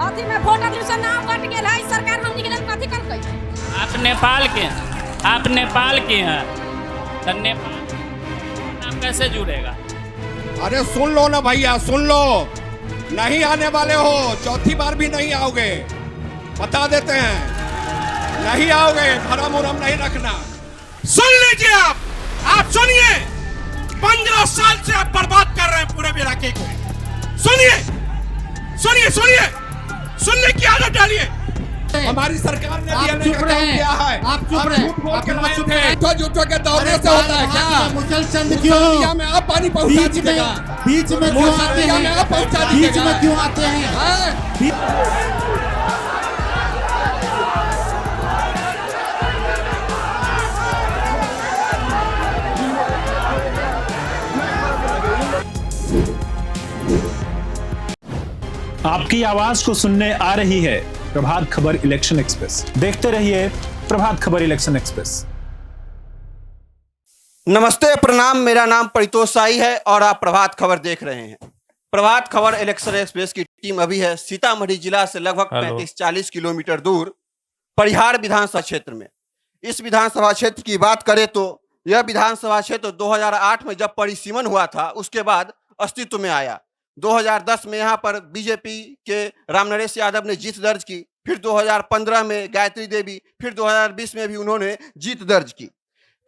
अथी में voter list से नाम कट गेल है सरकार हम निकले कथी करकै। आप नेपाल के हैं तो नेपाल नाम कैसे जुड़ेगा? अरे सुन लो ना भैया, सुन लो, नहीं आने वाले हो, चौथी बार भी नहीं आओगे, बता देते हैं, नहीं आओगे, भरम उरम नहीं रखना। सुन लीजिए, आप सुनिए, 15 साल से आप बर्बाद कर रहे हैं पूरे इलाके को। सुनिए सुनिए सुनिए, सुनने की आदत डालिए। हमारी सरकार ने डीएनए का काम किया है। आप चुप रहे, झूठ बोल के लाए थे। झूठों के दौरे से होता है क्या? मुसलचंद क्यों में आप पानी पहुंचा दीजिएगा। बीच में क्यों आते हैं? आप पहुंचा बीच दीजिएगा। में क्यों आते हैं? आपकी आवाज को सुनने आ रही है प्रभात खबर इलेक्शन एक्सप्रेस। देखते रहिए प्रभात खबर इलेक्शन एक्सप्रेस। नमस्ते, प्रणाम, मेरा नाम परितोष साई है और आप प्रभात खबर देख रहे हैं। प्रभात खबर इलेक्शन एक्सप्रेस की टीम अभी है सीतामढ़ी जिला से लगभग 35-40 किलोमीटर दूर परिहार विधानसभा क्षेत्र में। इस विधानसभा क्षेत्र की बात करें तो यह विधानसभा क्षेत्र 2008 में जब परिसीमन हुआ था उसके बाद अस्तित्व में आया। 2010 में यहाँ पर बीजेपी के रामनरेश यादव ने जीत दर्ज की, फिर 2015 में गायत्री देवी, फिर 2020 में भी उन्होंने जीत दर्ज की।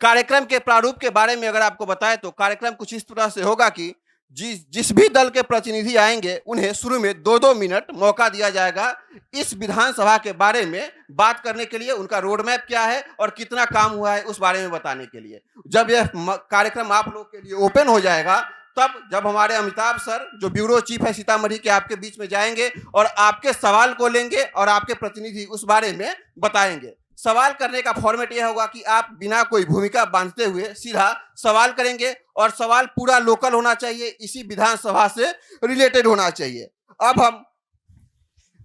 कार्यक्रम के प्रारूप के बारे में अगर आपको बताएं तो कार्यक्रम कुछ इस तरह से होगा कि जिस भी दल के प्रतिनिधि आएंगे उन्हें शुरू में 2-2 मिनट मौका दिया जाएगा इस विधानसभा के बारे में बात करने के लिए, उनका रोड मैप क्या है और कितना काम हुआ है उस बारे में बताने के लिए। जब यह कार्यक्रम आप लोग के लिए ओपन हो जाएगा तब जब हमारे अमिताभ सर जो ब्यूरो चीफ है सीतामढ़ी के आपके बीच में जाएंगे और आपके सवाल को लेंगे और आपके प्रतिनिधि उस बारे में बताएंगे। सवाल करने का फॉर्मेट यह होगा कि आप बिना कोई भूमिका बांधते हुए सीधा सवाल करेंगे और सवाल पूरा लोकल होना चाहिए, इसी विधानसभा से रिलेटेड होना चाहिए। अब हम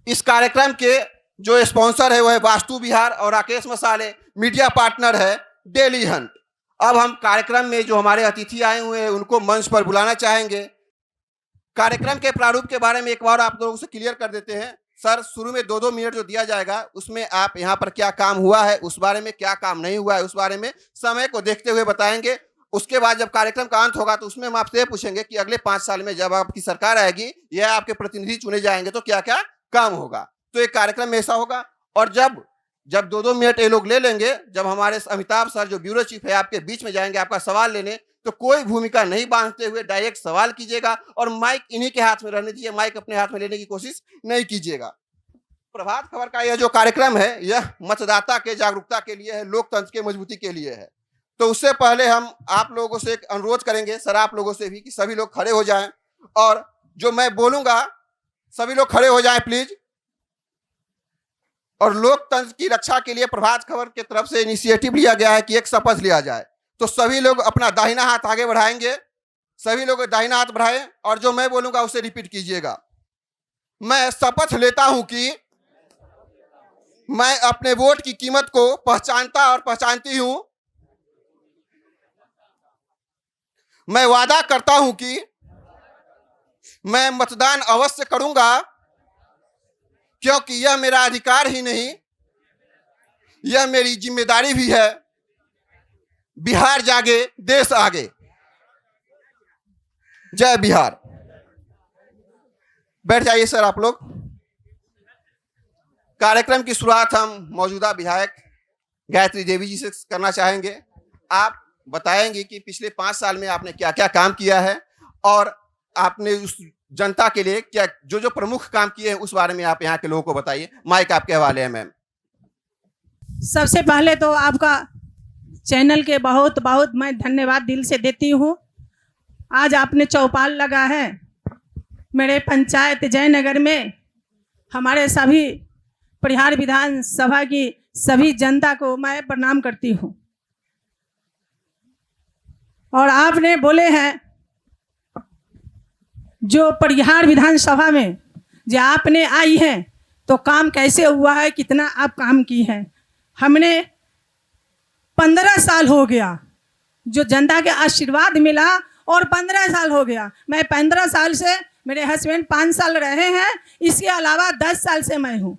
इस कार्यक्रम के जो स्पॉन्सर है वह है वास्तु विहार और राकेश मसाले, मीडिया पार्टनर है डेली हंट। अब हम कार्यक्रम में जो हमारे अतिथि आए हुए हैं उनको मंच पर बुलाना चाहेंगे। कार्यक्रम के प्रारूप के बारे में एक बार आप लोगों से क्लियर कर देते हैं। सर, शुरू में 2-2 मिनट जो दिया जाएगा उसमें आप यहाँ पर क्या काम हुआ है उस बारे में, क्या काम नहीं हुआ है उस बारे में समय को देखते हुए बताएंगे। उसके बाद जब कार्यक्रम का अंत होगा तो उसमें हम आपसे पूछेंगे कि अगले 5 साल में जब आपकी सरकार आएगी या आपके प्रतिनिधि चुने जाएंगे तो क्या क्या काम होगा। तो एक कार्यक्रम में ऐसा होगा। और जब 2-2 मिनट ये लोग ले लेंगे, जब हमारे अमिताभ सर जो ब्यूरो चीफ है आपके बीच में जाएंगे आपका सवाल लेने, तो कोई भूमिका नहीं बांधते हुए डायरेक्ट सवाल कीजिएगा और माइक इन्हीं के हाथ में रहने दीजिए, माइक अपने हाथ में लेने की कोशिश नहीं कीजिएगा। प्रभात खबर का यह जो कार्यक्रम है यह मतदाता के जागरूकता के लिए है, लोकतंत्र के मजबूती के लिए है। तो उससे पहले हम आप लोगों से एक अनुरोध करेंगे, सर आप लोगों से भी, कि सभी लोग खड़े हो जाएं और जो मैं बोलूंगा सभी लोग खड़े हो जाएं प्लीज। और लोकतंत्र की रक्षा के लिए प्रभात खबर की तरफ से इनिशिएटिव लिया गया है कि एक शपथ लिया जाए। तो सभी लोग अपना दाहिना हाथ आगे बढ़ाएंगे, सभी लोग दाहिना हाथ बढ़ाएं और जो मैं बोलूंगा उसे रिपीट कीजिएगा। मैं शपथ लेता हूं कि मैं अपने वोट की कीमत को पहचानता और पहचानती हूं। मैं वादा करता हूं कि मैं मतदान अवश्य करूंगा क्योंकि यह मेरा अधिकार ही नहीं, यह मेरी जिम्मेदारी भी है। बिहार जागे, देश आगे। जय बिहार। बैठ जाइए सर आप लोग। कार्यक्रम की शुरुआत हम मौजूदा विधायक गायत्री देवी जी से करना चाहेंगे। आप बताएंगे कि पिछले 5 साल में आपने क्या क्या काम किया है और आपने उस जनता के लिए क्या जो प्रमुख काम किए हैं उस बारे में आप यहाँ के लोगों को बताइए। माइक आपके हवाले है मैम। सबसे पहले तो आपका चैनल के बहुत बहुत मैं धन्यवाद दिल से देती हूँ। आज आपने चौपाल लगा है मेरे पंचायत जयनगर में। हमारे सभी परिहार विधानसभा की सभी जनता को मैं प्रणाम करती हूँ। और आपने बोले हैं जो परिहार विधानसभा में जो आपने आई हैं तो काम कैसे हुआ है, कितना आप काम की हैं। हमने 15 साल हो गया जो जनता के आशीर्वाद मिला और 15 साल हो गया। मैं 15 साल से मेरे हस्बैंड 5 साल रहे हैं, इसके अलावा 10 साल से मैं हूँ।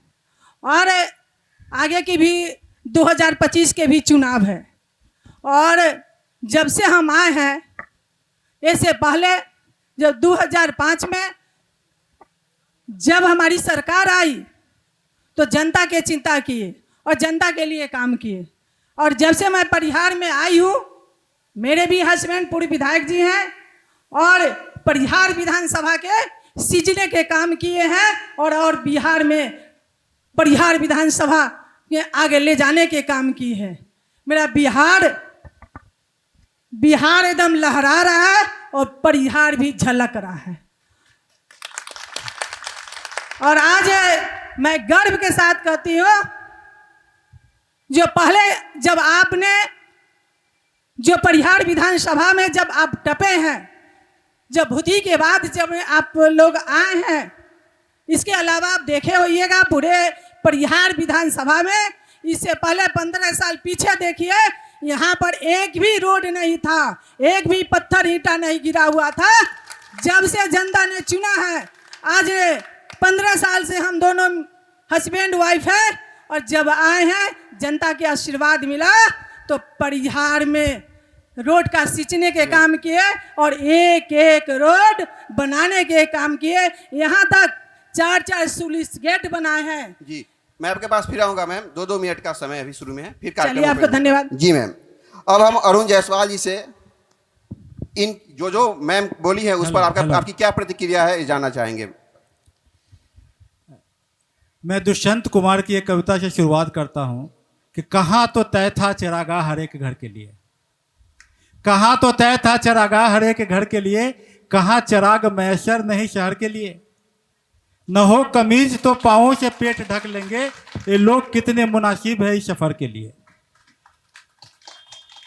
और आगे की भी 2025 के भी चुनाव है। और जब से हम आए हैं, इससे पहले जब 2005 में जब हमारी सरकार आई तो जनता के चिंता किए और जनता के लिए काम किए। और जब से मैं परिहार में आई हूँ, मेरे भी हस्बैंड पूर्व विधायक जी हैं और परिहार विधानसभा के सींचने के काम किए हैं और बिहार में परिहार विधानसभा के आगे ले जाने के काम किए हैं। मेरा बिहार एकदम लहरा रहा है और परिहार भी झलक रहा है। और आज मैं गर्व के साथ कहती हूँ, जो पहले जब आपने जो परिहार विधानसभा में जब आप टपे हैं, जब भूति के बाद जब आप लोग आए हैं, इसके अलावा आप देखे होइएगा पूरे परिहार विधानसभा में इससे पहले 15 साल पीछे देखिए, यहाँ पर एक भी रोड नहीं था, एक भी पत्थर ईंटा नहीं गिरा हुआ था। जब से जनता ने चुना है, आज 15 साल से हम दोनों हस्बैंड वाइफ है, और जब आए हैं जनता के आशीर्वाद मिला तो परिहार में रोड का सींचने के काम किए और एक एक रोड बनाने के काम किए। यहाँ तक 4-4 स्लूइस गेट बनाए हैं। जी, मैं आपके पास फिर आऊंगा मैम, 2-2 मिनट का समय अभी शुरू में है, फिर चलिए, आपको धन्यवाद। जी मैम, अब हम अरुण जायसवाल जी से इन जो मैम बोली है उस पर आपकी क्या प्रतिक्रिया है, ये जानना चाहेंगे। मैं दुष्यंत कुमार की एक कविता से शुरुआत करता हूं कि कहाँ तो तय था चरागाह हर एक घर के लिए, कहाँ तो तय था चरागाह हर एक घर के लिए, कहाँ चराग मैसर नहीं शहर के लिए। न हो कमीज तो पाँवों से पेट ढक लेंगे, ये लोग कितने मुनासिब है इस सफर के लिए।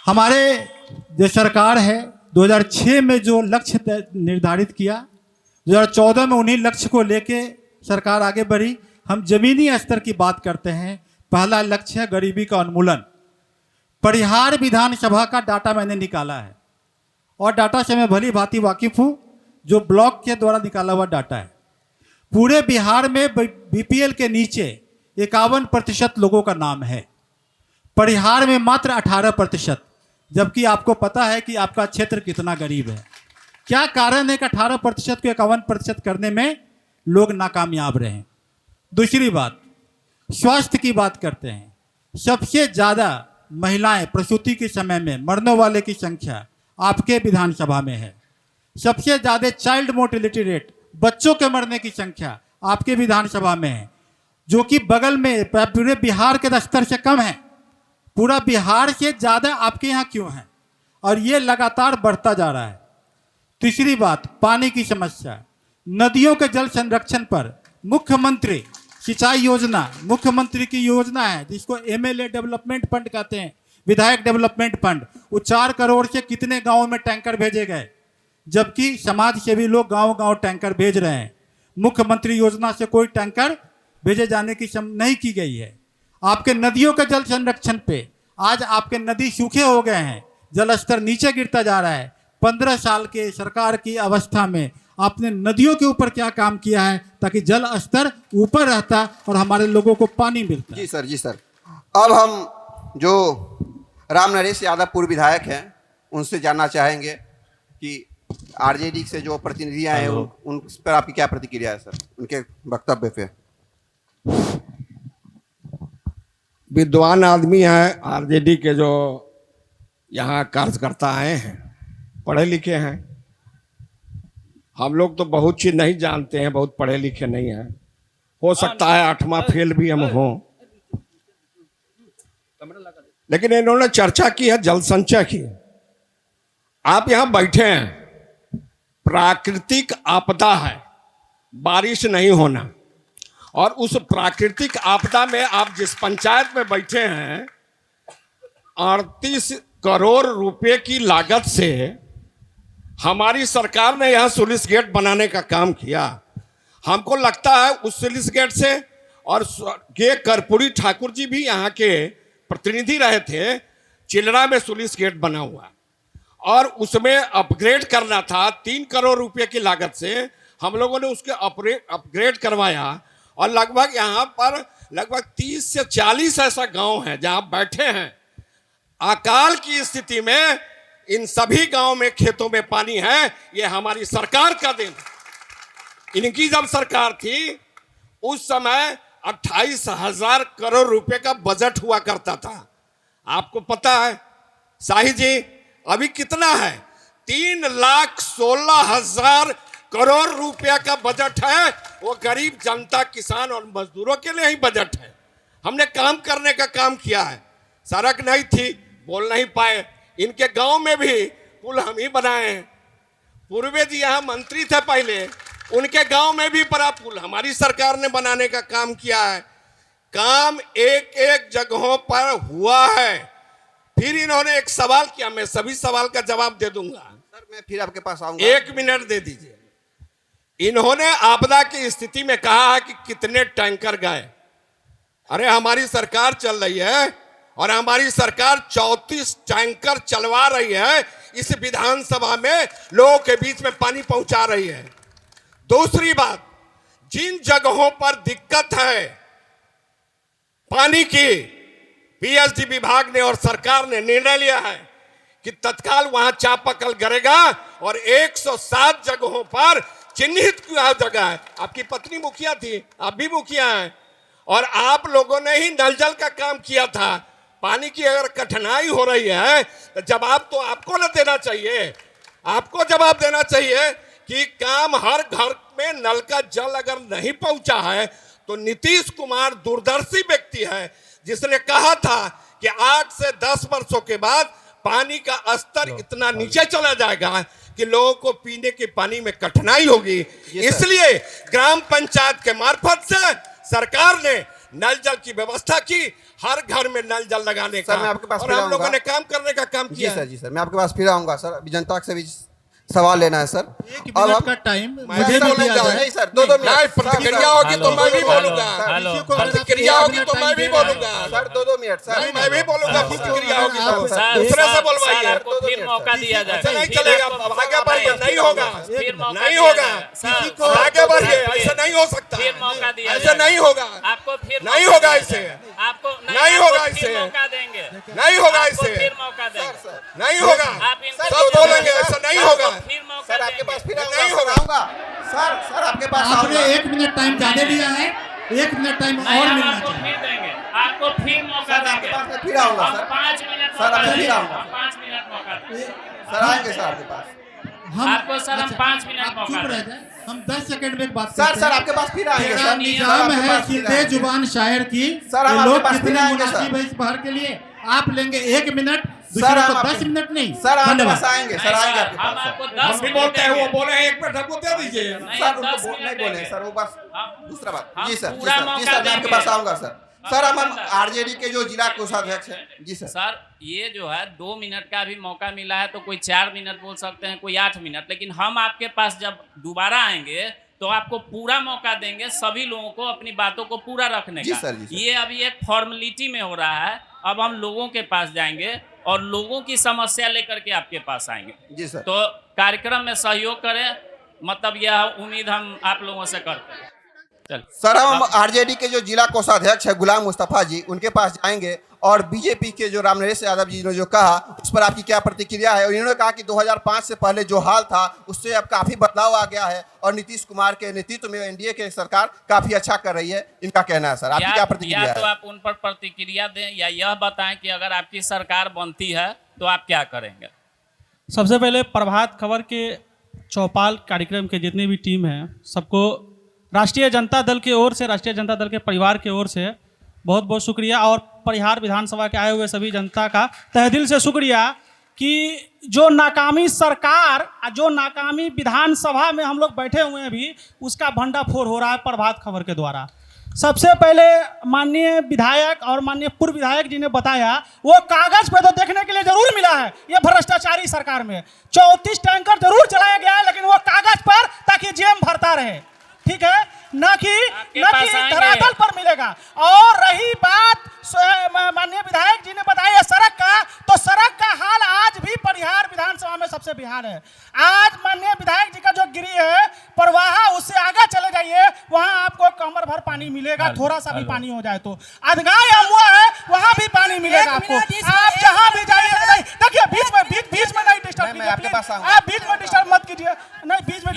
हमारे जो सरकार है 2006 में जो लक्ष्य निर्धारित किया, 2014 में उन्हीं लक्ष्य को लेके सरकार आगे बढ़ी। हम जमीनी स्तर की बात करते हैं। पहला लक्ष्य है गरीबी का उन्मूलन। परिहार विधानसभा का डाटा मैंने निकाला है और डाटा से मैं भली भांति वाकिफ हूँ, जो ब्लॉक के द्वारा निकाला हुआ डाटा है। पूरे बिहार में बीपीएल के नीचे 51% लोगों का नाम है, परिहार में मात्र 18%, जबकि आपको पता है कि आपका क्षेत्र कितना गरीब है। क्या कारण है कि 18% को 51% करने में लोग नाकामयाब रहे। दूसरी बात, स्वास्थ्य की बात करते हैं। सबसे ज़्यादा महिलाएं प्रसूति के समय में मरने वाले की संख्या आपके विधानसभा में है। सबसे ज़्यादा चाइल्ड मोर्टेलिटी रेट, बच्चों के मरने की संख्या आपके विधानसभा में है, जो कि बगल में पूरे बिहार के स्तर से कम है। पूरा बिहार से ज़्यादा आपके यहाँ क्यों है? और ये लगातार बढ़ता जा रहा है। तीसरी बात, पानी की समस्या। नदियों के जल संरक्षण पर मुख्यमंत्री सिंचाई योजना, मुख्यमंत्री की योजना है जिसको एमएलए डेवलपमेंट फंड कहते हैं, विधायक डेवलपमेंट फंड। वो 4 करोड़ से कितने गाँव में टैंकर भेजे गए, जबकि समाज सेवी लोग गांव-गांव टैंकर भेज रहे हैं। मुख्यमंत्री योजना से कोई टैंकर भेजे जाने की नहीं की गई है। आपके नदियों के जल संरक्षण पे आज आपके नदी सूखे हो गए हैं, जल स्तर नीचे गिरता जा रहा है। 15 साल के सरकार की अवस्था में आपने नदियों के ऊपर क्या काम किया है ताकि जल स्तर ऊपर रहता और हमारे लोगों को पानी मिलता? जी सर, जी सर। अब हम जो राम नरेश यादव पूर्व विधायक हैं उनसे जानना चाहेंगे कि आरजेडी से जो प्रतिनिधि आए हैं उन पर आपकी क्या प्रतिक्रिया है सर, उनके वक्तव्य पे? विद्वान आदमी हैं आरजेडी के, जो यहाँ कार्यकर्ता आए हैं, पढ़े लिखे हैं। हम लोग तो बहुत चीज नहीं जानते हैं, बहुत पढ़े लिखे नहीं हैं। हो सकता है 8वां फेल भी हम हों, लेकिन इन्होंने चर्चा की है जल संचय की। आप यहाँ बैठे हैं, प्राकृतिक आपदा है, बारिश नहीं होना, और उस प्राकृतिक आपदा में आप जिस पंचायत में बैठे हैं 38 करोड़ रुपए की लागत से हमारी सरकार ने यहाँ स्लूइस गेट बनाने का काम किया। हमको लगता है उस स्लूइस गेट से, और के कर्पूरी ठाकुर जी भी यहाँ के प्रतिनिधि रहे थे, चिलरा में स्लूइस गेट बना हुआ और उसमें अपग्रेड करना था। 3 करोड़ रुपए की लागत से हम लोगों ने उसके अपग्रेड करवाया और लगभग यहाँ पर लगभग 30 से 40 ऐसा गांव है जहां आप बैठे हैं। अकाल की स्थिति में इन सभी गांव में खेतों में पानी है। ये हमारी सरकार का दिन। इनकी जब सरकार थी उस समय 28,000 करोड़ रुपए का बजट हुआ करता था। आपको पता है शाही जी अभी कितना है? 3,16,000 करोड़ रुपया का बजट है। वो गरीब जनता, किसान और मजदूरों के लिए ही बजट है। हमने काम करने का काम किया है। सड़क नहीं थी, बोल नहीं पाए। इनके गांव में भी पुल हम ही बनाए हैं। पूर्वे जी यहाँ मंत्री थे पहले, उनके गांव में भी बड़ा पुल हमारी सरकार ने बनाने का काम किया है। काम एक एक जगहों पर हुआ है। फिर इन्होंने एक सवाल किया, मैं सभी सवाल का जवाब दे दूंगा। सर मैं फिर आपके पास आऊंगा, 1 मिनट दे दीजिए। इन्होंने आपदा की स्थिति में कहा है कि कितने टैंकर गए। अरे हमारी सरकार चल रही है और हमारी सरकार 34 टैंकर चलवा रही है। इस विधानसभा में लोगों के बीच में पानी पहुंचा रही है। दूसरी बात, जिन जगहों पर दिक्कत है पानी की, पीएचडी विभाग ने और सरकार ने निर्णय लिया है कि तत्काल वहां चापाकल गिरेगा और 107 जगहों पर चिन्हित किया जगह है। आपकी पत्नी मुखिया थी, आप भी मुखिया हैं, और आप लोगों ने ही नल जल का काम किया था। पानी की अगर कठिनाई हो रही है तो जवाब तो आपको न देना चाहिए। आपको जवाब देना चाहिए कि काम हर घर में नल का जल अगर नहीं पहुंचा है तो नीतीश कुमार दूरदर्शी व्यक्ति है जिसने कहा था कि 8 से 10 वर्षों के बाद पानी का स्तर इतना नीचे चला जाएगा कि लोगों को पीने के पानी में कठिनाई होगी। इसलिए ग्राम पंचायत के मार्फत से सरकार ने नल जल की व्यवस्था की, हर घर में नल जल लगाने का, मैं आपके पास और हम लोगों ने काम करने का काम किया। जी सर मैं आपके पास फिर आऊंगा सर। अभी जनता से भी सवाल लेना है सर। 1 मिनट का टाइम मुझे भी दिया जाए। नहीं सर, 2-2 मिनट। प्रतिक्रिया होगी तो मैं भी बोलूंगा। प्रतिक्रिया होगी तो मैं भी बोलूंगा सर 2-2 मिनट सर। मैं भी बोलूंगा। प्रतिक्रिया होगी तो दूसरे से बोलवाइए। आपको फिर मौका दिया ऐसा नहीं जाएगा। चलेगा। आगे बढ़िए, नहीं होगा, फिर मौका नहीं दिया होगा। जाएगा। आगे बढ़िए, ऐसा नहीं हो सकता। फिर मौका दिया ऐसा जाएगा। नहीं होगा। आपको फिर नहीं मौका होगा दिया इसे। जाएगा। आपको नहीं होगा आपको फिर इसे। मौका देंगे। नहीं होगा आपको इसे। फिर मौका देंगे। नहीं होगा। आप इनको सब बोलेंगे ऐसा नहीं होगा। फिर मौका सर आपके पास देंगे। फिर नहीं होगा। आऊंगा सर आपके पास आपने आऊंगा। 1 मिनट टाइम ज्यादा लिया है, 1 मिनट टाइम नहीं, और हम मिलना आपको चाहिए। फिर देंगे। आपको फिर मौका सर आपके देंगे। पास मैं फिर आऊंगा हम सर। 5 मिनट सर, मौका आप फिर देंगे। आऊंगा। हम 5 मिनट मौका देंगे। सर आएंगे सर आपके पास। आपको सर हम 5 मिनट आप मौका चुप रह देंगे। जाए, हम 10 सेकंड में एक बात सर करते हैं। आपके पास फिर आएंगे तेरा सर। निजाम आपके है पास फिर सिलते आएंगे। जुबान शायर की। सर, हम ये आपके लोग पास कितने फिर आएंगे, मुनासिब सर। है इस बार के लिए। आप लेंगे 1 मिनट, सर दूसरे हम को आपके- 10 मिनट नहीं। सर आपके धन्यवाद। पास आएंगे। सर नहीं, आएंगे सर, आपके हम पास आपको सर। 10 हम भी मिनट बोलते हैं, वो देंगे। बोले हैं 1 मिनट हमको दे दीजिए। नहीं, सर 10 उनको मिनट नहीं बोले देंगे। सर, वो बस हम- दूसरा बात। हम जी सर पूरा जी मौका सर मैं आपके देंगे। पास आऊंगा सर। सर हम आरजेडी के जो जिला कोषाध्यक्ष हैं। जी सर। सर ये जो है 2 मिनट का भी मौका मिला है तो कोई 4 मिनट बोल सकते हैं, कोई 8 मिनट, लेकिन हम आपके पास जब दोबारा आएंगे तो आपको पूरा मौका देंगे सभी लोगों को अपनी बातों को पूरा रखने जी का। सर, जी सर। ये अभी एक फॉर्मेलिटी में हो रहा है। अब हम लोगों के पास जाएंगे और लोगों की समस्या लेकर के आपके पास आएंगे। जी सर। तो कार्यक्रम में सहयोग करें, मतलब यह उम्मीद हम आप लोगों से करते हैं। चल सर हम आरजेडी के जो जिला कोषाध्यक्ष है गुलाम मुस्तफा जी, उनके पास जाएंगे और बीजेपी के जो रामनरेश यादव जी ने जो कहा उस पर आपकी क्या प्रतिक्रिया है। और इन्होंने कहा कि 2005 से पहले जो हाल था उससे अब काफी बदलाव आ गया है और नीतीश कुमार के नेतृत्व में एनडीए की सरकार काफी अच्छा कर रही है। इनका कहना है सर, आपकी क्या प्रतिक्रिया या तो है? आप उन पर प्रतिक्रिया दें या यह बताएं कि अगर आपकी सरकार बनती है तो आप क्या करेंगे। सबसे पहले प्रभात खबर के चौपाल कार्यक्रम के जितनी भी टीम है सबको राष्ट्रीय जनता दल की ओर से, राष्ट्रीय जनता दल के परिवार की ओर से बहुत बहुत शुक्रिया, और परिहार विधानसभा के आए हुए सभी जनता का तहे दिल से शुक्रिया कि जो नाकामी सरकार, जो नाकामी विधानसभा में हम लोग बैठे हुए हैं भी, उसका भंडाफोड़ हो रहा है प्रभात खबर के द्वारा। सबसे पहले माननीय विधायक और माननीय पूर्व विधायक जी ने बताया, वो कागज पे तो देखने के लिए जरूर मिला है ये भ्रष्टाचारी सरकार में 34 टैंकर जरूर चलाया गया है, लेकिन वो कागज पर ताकि जेम भरता रहे, ठीक है, न कि धरातल पर मिलेगा। और रही बात माननीय विधायक जी ने बताया सड़क का, तो सड़क का हाल आज भी परिहार विधानसभा में सबसे बिहार है। आज माननीय विधायक जी का जो गिरी है पर वहाँ उससे आगे चले जाइए, वहाँ आपको कमर भर पानी मिलेगा, थोड़ा सा भी पानी हो जाए तो। अधगाई अमुआ है वहाँ भी पानी मिलेगा आपको। आप जहाँ भी जाइए, नहीं देखिए बीच में नहीं डिस्टर्ब कीजिए, आप बीच में डिस्टर्ब मत कीजिए, नहीं बीच में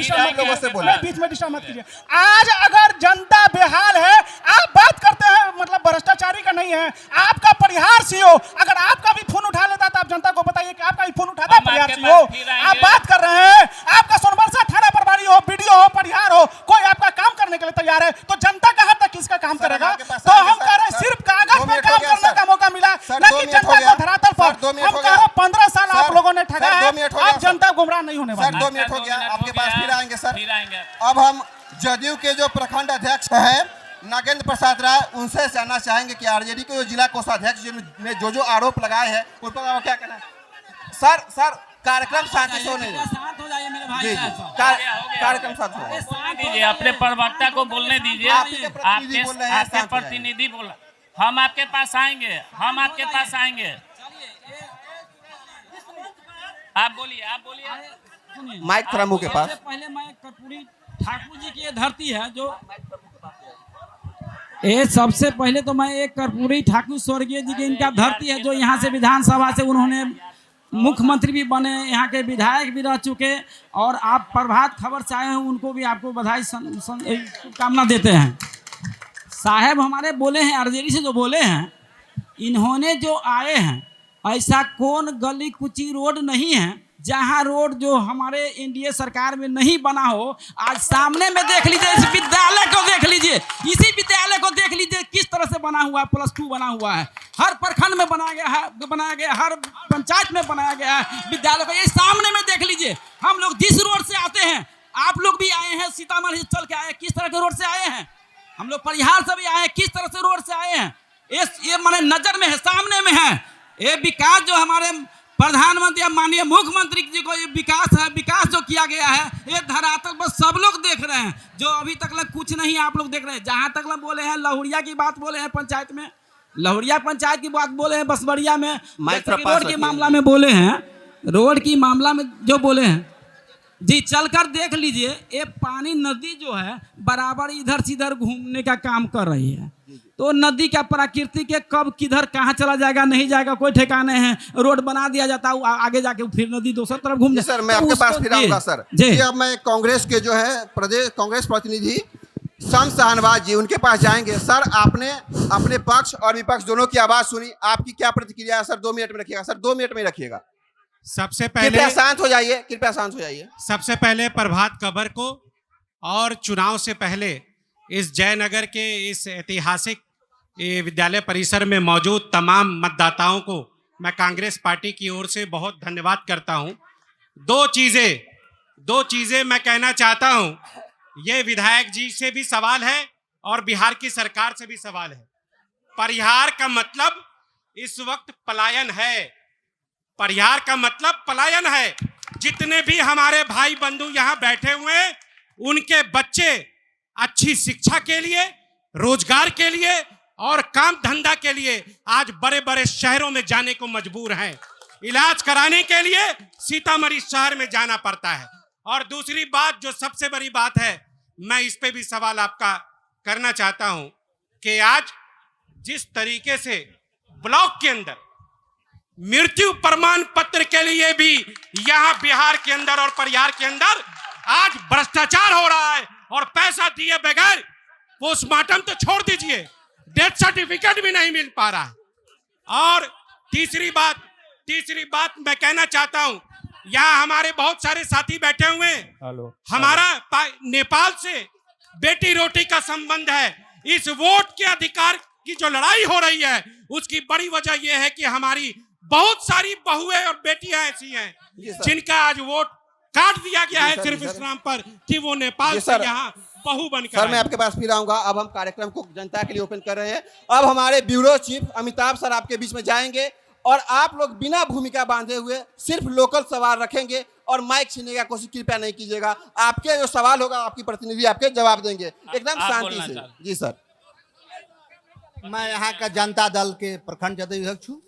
डिस्टर्ब मत कीजिए। आज अगर जनता बेहाल है, आप बात करते हैं मतलब भ्रष्टाचारी का नहीं है, आपका परिहार सीओ अगर आपका भी फोन उठा लेता तो आप जनता को बताइए कि आपका भी फोन उठाता है परिहार सीओ। आप बात कर रहे हैं, आपका सोनबरसा थाना प्रभारी हो, बीडीओ हो, परिहार हो, कोई आपका काम करने के लिए तैयार है तो जनता कहां तक किसका काम करेगा? तो हम कह रहे हैं सिर्फ कागज पे काम करने का मौका मिला, न कि जनता को धरातल पर। हम कह रहे हैं 15 साल आप लोगों ने ठगा है, आप जनता गुमराह नहीं होने वाली। 2 मिनट हो गया, आपके पास फिर आएंगे सर। अब हम जदयू के जो प्रखंड अध्यक्ष हैं नागेंद्र प्रसाद राय, उनसे जानना चाहेंगे कि आरजेडी के जो जिला कोषाध्यक्ष ने जो आरोप लगाए हैं उन पर आप क्या कहना है? सर कार्यक्रम शांति से होने शांत हो जाइए मेरे भाई। जी कार्यक्रम शांत हो दीजिए, अपने प्रवक्ता को बोलने दीजिए। आपके प्रतिनिधि बोल, हम आपके पास आएंगे, हम आपके पास आएंगे। आप बोलिए। माइक थोड़ा मुंह के पास। पहले मैं कर्पूरी ठाकुर जी की धरती है जो ये सबसे पहले तो मैं एक कर्पूरी ठाकुर स्वर्गीय जी की इनका धरती है जो यहाँ से विधानसभा से उन्होंने मुख्यमंत्री भी बने, यहाँ के विधायक भी रह चुके, और आप प्रभात खबर से आए हैं, उनको भी आपको बधाई शुभकामना देते हैं। साहब हमारे बोले हैं, आरजेडी से जो बोले हैं, इन्होंने जो आए हैं, ऐसा कौन गली कुची रोड नहीं है जहां रोड जो हमारे एनडीए सरकार में नहीं बना हो। आज सामने में देख लीजिए, इस विद्यालय को देख लीजिए, इसी विद्यालय को देख लीजिए किस तरह से बना हुआ है, +2 बना हुआ है, हर प्रखंड में बनाया गया, हर पंचायत में बनाया गया है विद्यालय को। ये सामने में देख लीजिए। हम लोग जिस रोड से आते हैं, आप लोग भी आए हैं, सीतामढ़ी से चल के आए, किस तरह के रोड से आए हैं, हम लोग परिहार से भी आए हैं, किस तरह से रोड से आए हैं। ये माने नजर में है, सामने में है। ये विकास जो हमारे प्रधानमंत्री या माननीय मुख्यमंत्री जी को ये विकास जो किया गया है, ये धरातल पर सब लोग देख रहे हैं। जो अभी तक कुछ नहीं आप लोग देख रहे हैं। जहां तक बोले हैं लहुरिया की बात बोले हैं, पंचायत में लहुरिया पंचायत की बात बोले हैं, बसबड़िया में रोड के मामला में बोले हैं, रोड की मामला में जो बोले हैं जी, चलकर देख लीजिए। ये पानी नदी जो है बराबर इधर से इधर घूमने का काम कर रही है। तो नदी का प्रकृति के कब किधर कहाँ चला जाएगा, नहीं जाएगा, कोई ठिकाने हैं। रोड बना दिया जाता है, आगे जाके फिर नदी दूसरी तरफ घूम। सर मैं आपके पास फिर आऊंगा सर जी। अब मैं कांग्रेस के जो है प्रदेश कांग्रेस प्रतिनिधि शम्स शाहनवाज जी, उनके पास जाएंगे। सर आपने अपने पक्ष और विपक्ष दोनों की आवाज सुनी, आपकी क्या प्रतिक्रिया है? सर 2 मिनट में रखिएगा, सर 2 मिनट में रखिएगा। सबसे पहले कृपया शांत हो जाइए, कृपया शांत हो जाइए। सबसे पहले प्रभात खबर को और चुनाव से पहले इस जयनगर के इस ऐतिहासिक विद्यालय परिसर में मौजूद तमाम मतदाताओं को मैं कांग्रेस पार्टी की ओर से बहुत धन्यवाद करता हूं। दो चीजें मैं कहना चाहता हूं। ये विधायक जी से भी सवाल है और बिहार की सरकार से भी सवाल है। परिहार का मतलब इस वक्त पलायन है, परिहार का मतलब पलायन है। जितने भी हमारे भाई बंधु यहाँ बैठे हुए हैं, उनके बच्चे अच्छी शिक्षा के लिए, रोजगार के लिए और काम धंधा के लिए आज बड़े बड़े शहरों में जाने को मजबूर हैं। इलाज कराने के लिए सीतामढ़ी शहर में जाना पड़ता है। और दूसरी बात जो सबसे बड़ी बात है, मैं इस पे भी सवाल आपका करना चाहता हूं कि आज जिस तरीके से ब्लॉक के अंदर मृत्यु प्रमाण पत्र के लिए भी यहां बिहार के अंदर और परिहार के अंदर आज भ्रष्टाचार हो रहा है और पैसा दिए बगैर पोस्टमार्टम तो छोड़ दीजिए, डेथ सर्टिफिकेट भी नहीं मिल पा रहा है। और तीसरी बात मैं कहना चाहता हूं, यहाँ हमारे बहुत सारे साथी बैठे हुए हैं। हमारा नेपाल से बेटी रोटी का संबंध है। इस वोट के अधिकार की जो लड़ाई हो रही है, उसकी बड़ी वजह यह है कि हमारी बहुत सारी बहुएं और बेटियां ऐसी हैं जिनका आज वोट काट दिया गया है सिर्फ इस नाम पर कि वो नेपाल से यहाँ बहू बनकर। सर मैं आपके पास फिर आऊंगा। अब हम कार्यक्रम को जनता के लिए ओपन कर रहे हैं। अब हमारे ब्यूरो चीफ अमिताभ सर आपके बीच में जाएंगे और आप लोग बिना भूमिका बांधे हुए सिर्फ लोकल सवाल रखेंगे और माइक छीनने का कोशिश कृपया नहीं कीजिएगा। आपके जो सवाल होगा आपकी प्रतिनिधि आपके जवाब देंगे एकदम शांति से। जी सर। मैं यहाँ का जनता दल के प्रखंड जदयू अध्यक्ष हूँ।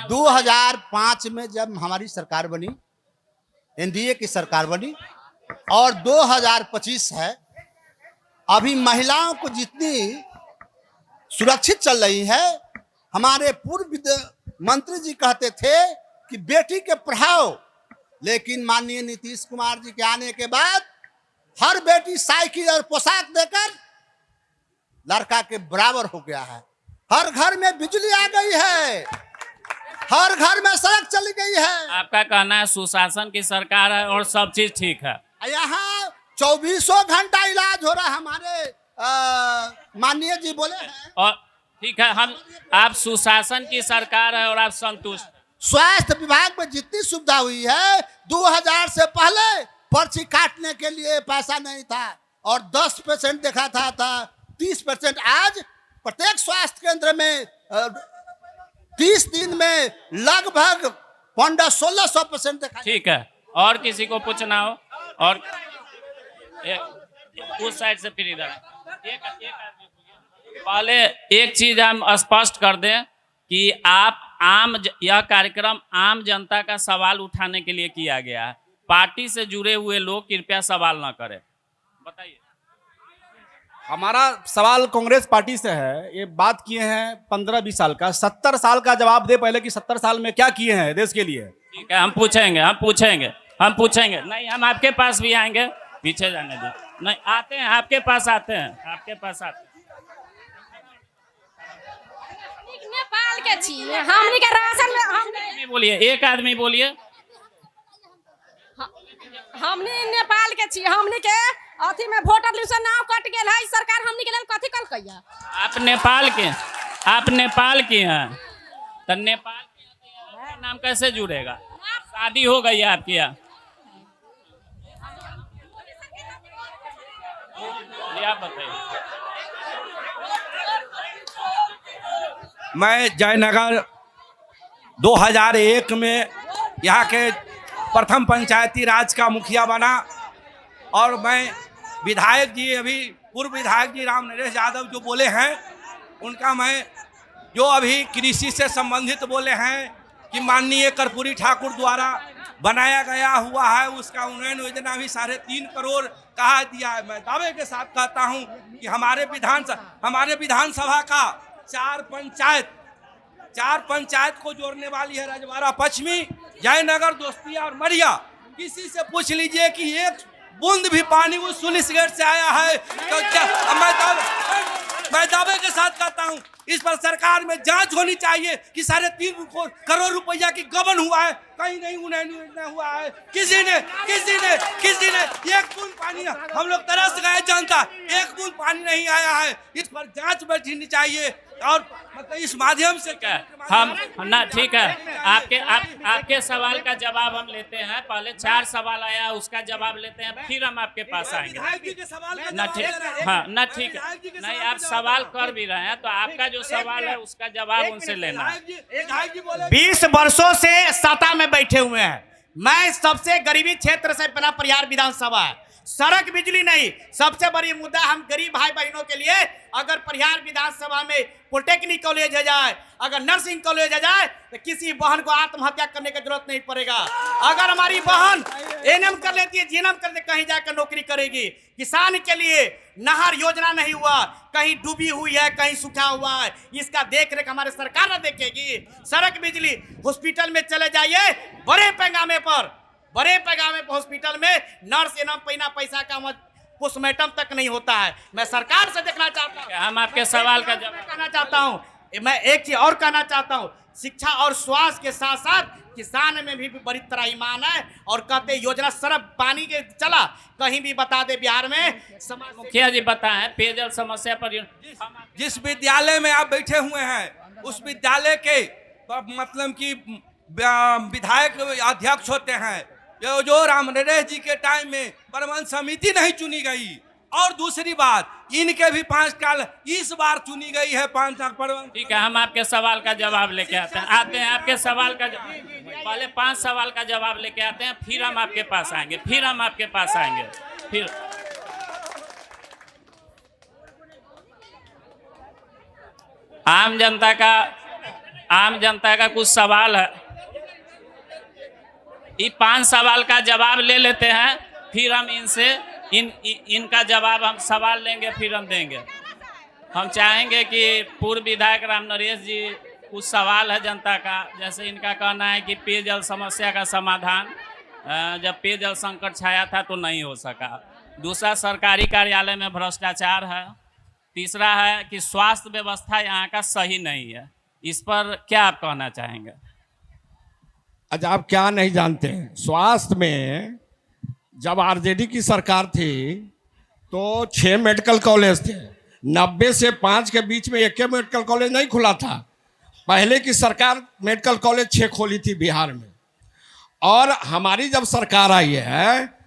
2005 में जब हमारी सरकार बनी एनडीए की सरकार बनी और 2025 है। अभी महिलाओं को जितनी सुरक्षित चल रही है, हमारे पूर्व मंत्री जी कहते थे कि बेटी के पढ़ाओ, लेकिन माननीय नीतीश कुमार जी के आने के बाद हर बेटी साइकिल और पोशाक देकर लड़का के बराबर हो गया है। हर घर में बिजली आ गई है, हर घर में सड़क चली गई है। आपका कहना है सुशासन की सरकार है और सब चीज ठीक है। यहाँ 24 घंटा इलाज हो रहा है। हमारे माननीय जी बोले हैं और ठीक है, हम आप सुशासन की सरकार है और आप संतुष्ट। स्वास्थ्य विभाग में जितनी सुविधा हुई है, 2000 से पहले पर्ची काटने के लिए पैसा नहीं था और 10% देखा था 30%। आज प्रत्येक स्वास्थ्य केंद्र में 30 दिन में लगभग 1500-1600% देखा। ठीक है, और किसी को पूछना हो? और उस साइड से फिर इधर एक आदमी। पहले एक चीज हम स्पष्ट कर दें कि यह कार्यक्रम आम जनता का सवाल उठाने के लिए किया गया है। पार्टी से जुड़े हुए लोग कृपया सवाल न करें। बताइए। हमारा सवाल कांग्रेस पार्टी से है। ये बात किए हैं 15-20 साल का, 70 साल का जवाब दे पहले कि 70 साल में क्या किए हैं देश के लिए। ठीक है, हम पूछेंगे। नहीं, हम आपके पास भी आएंगे। पीछे जाने दो। नहीं, आते हैं आपके पास, आते हैं। नेपाल के छिए हमनी के राशन में हम बोलिए, एक आदमी बोलिए। हमनी नेपाल के छिए, हमनी के अथी में वोटर लिस्ट से नाम कट गेल है। सरकार हमनी के लेल कथी कल कहिया? आप नेपाल के हैं तो नेपाल के नाम कैसे जुड़ेगा? शादी हो गई है आपके यहाँ? आप बताइए। मैं जयनगर 2001 में यहाँ के प्रथम पंचायती राज का मुखिया बना और मैं विधायक जी, अभी पूर्व विधायक जी राम नरेश यादव जो बोले हैं उनका मैं जो अभी कृषि से संबंधित बोले हैं कि माननीय कर्पूरी ठाकुर द्वारा बनाया गया हुआ है, उसका उन्नयन योजना भी 3.5 करोड़ कहा दिया है। मैं दावे के साथ कहता हूं कि हमारे विधानसभा का 4 पंचायत को जोड़ने वाली है रजवाड़ा पश्चिमी, जयनगर, दोस्तिया और मरिया। किसी से पूछ लीजिए कि एक बूंद भी पानी उस सुलिस गेट से आया है तो मैं दावे के साथ कहता हूं इस पर सरकार में जांच होनी चाहिए कि 3.5 करोड़ रुपया की गबन हुआ है, कहीं नहीं उन्नयन योजना हुआ है। किसी ने एक बूंद पानी, हम लोग तरस गए जनता, एक बूंद पानी नहीं आया है। इस पर जांच बैठनी चाहिए और मतलब इस माध्यम से हम ना, ठीक है, आपके सवाल का जवाब हम लेते हैं। पहले 4 सवाल आया, उसका जवाब लेते हैं, फिर हम आपके पास आएंगे। ना ठीक है, नहीं, आप सवाल कर भी रहे हैं तो आपका जो सवाल है उसका जवाब उनसे लेना है। 20 वर्षों से सत्ता में बैठे हुए हैं। मैं सबसे गरीबी क्षेत्र से बना परिहार विधानसभा है। सड़क बिजली नहीं, सबसे बड़ी मुद्दा हम गरीब भाई बहनों के लिए अगर परिहार विधानसभा में पॉलिटेक्निक कॉलेज हो जाए, अगर नर्सिंग कॉलेज हो जाए तो किसी बहन को आत्महत्या करने की जरूरत नहीं पड़ेगा। अगर हमारी बहन एनएम कर लेती है, जीएनएम कर ले, कहीं जाकर नौकरी करेगी। किसान के लिए नहर योजना नहीं हुआ, कहीं डूबी हुई है, कहीं सूखा हुआ है, इसका देख रेख हमारे सरकार न देखेगी। सड़क बिजली, हॉस्पिटल में चले जाइए, बड़े पैगामे पर हॉस्पिटल में नर्स एनम पैसा का पोस्टमार्टम तक नहीं होता है। मैं सरकार से देखना चाहता हूँ, हम आपके सवाल का जवाब कहना चाहता हूँ। मैं एक चीज और कहना चाहता हूँ, शिक्षा और स्वास्थ्य के साथ साथ किसान में भी बड़ी तरह ईमान है और कहते योजना सरफ पानी के चला, कहीं भी बता दे बिहार में। मुखिया जी बताएं पेयजल समस्या पर। जिस विद्यालय में आप बैठे हुए हैं उस विद्यालय के मतलब कि विधायक अध्यक्ष होते हैं जो राम नरेश जी के टाइम में प्रबंध समिति नहीं चुनी गई। और दूसरी बात, इनके भी 5 साल इस बार चुनी गई है 5 साल प्रबंध। ठीक है, हम आपके सवाल का जवाब लेके आते हैं आपके सवाल का पहले 5 सवाल का जवाब लेके आते हैं, फिर हम आपके पास आएंगे, फिर आम जनता का कुछ सवाल है। ये 5 सवाल का जवाब ले लेते हैं, फिर हम इनसे इनका जवाब हम सवाल लेंगे, फिर हम देंगे। हम चाहेंगे कि पूर्व विधायक राम नरेश जी, कुछ सवाल है जनता का, जैसे इनका कहना है कि पेयजल समस्या का समाधान जब पेयजल संकट छाया था तो नहीं हो सका। दूसरा, सरकारी कार्यालय में भ्रष्टाचार है। तीसरा है कि स्वास्थ्य व्यवस्था यहाँ का सही नहीं है। इस पर क्या आप कहना चाहेंगे? अच्छा, आप क्या नहीं जानते हैं, स्वास्थ्य में जब आरजेडी की सरकार थी तो 6 मेडिकल कॉलेज थे। 90 से 5 के बीच में एक मेडिकल कॉलेज नहीं खुला था। पहले की सरकार मेडिकल कॉलेज 6 खोली थी बिहार में, और हमारी जब सरकार आई है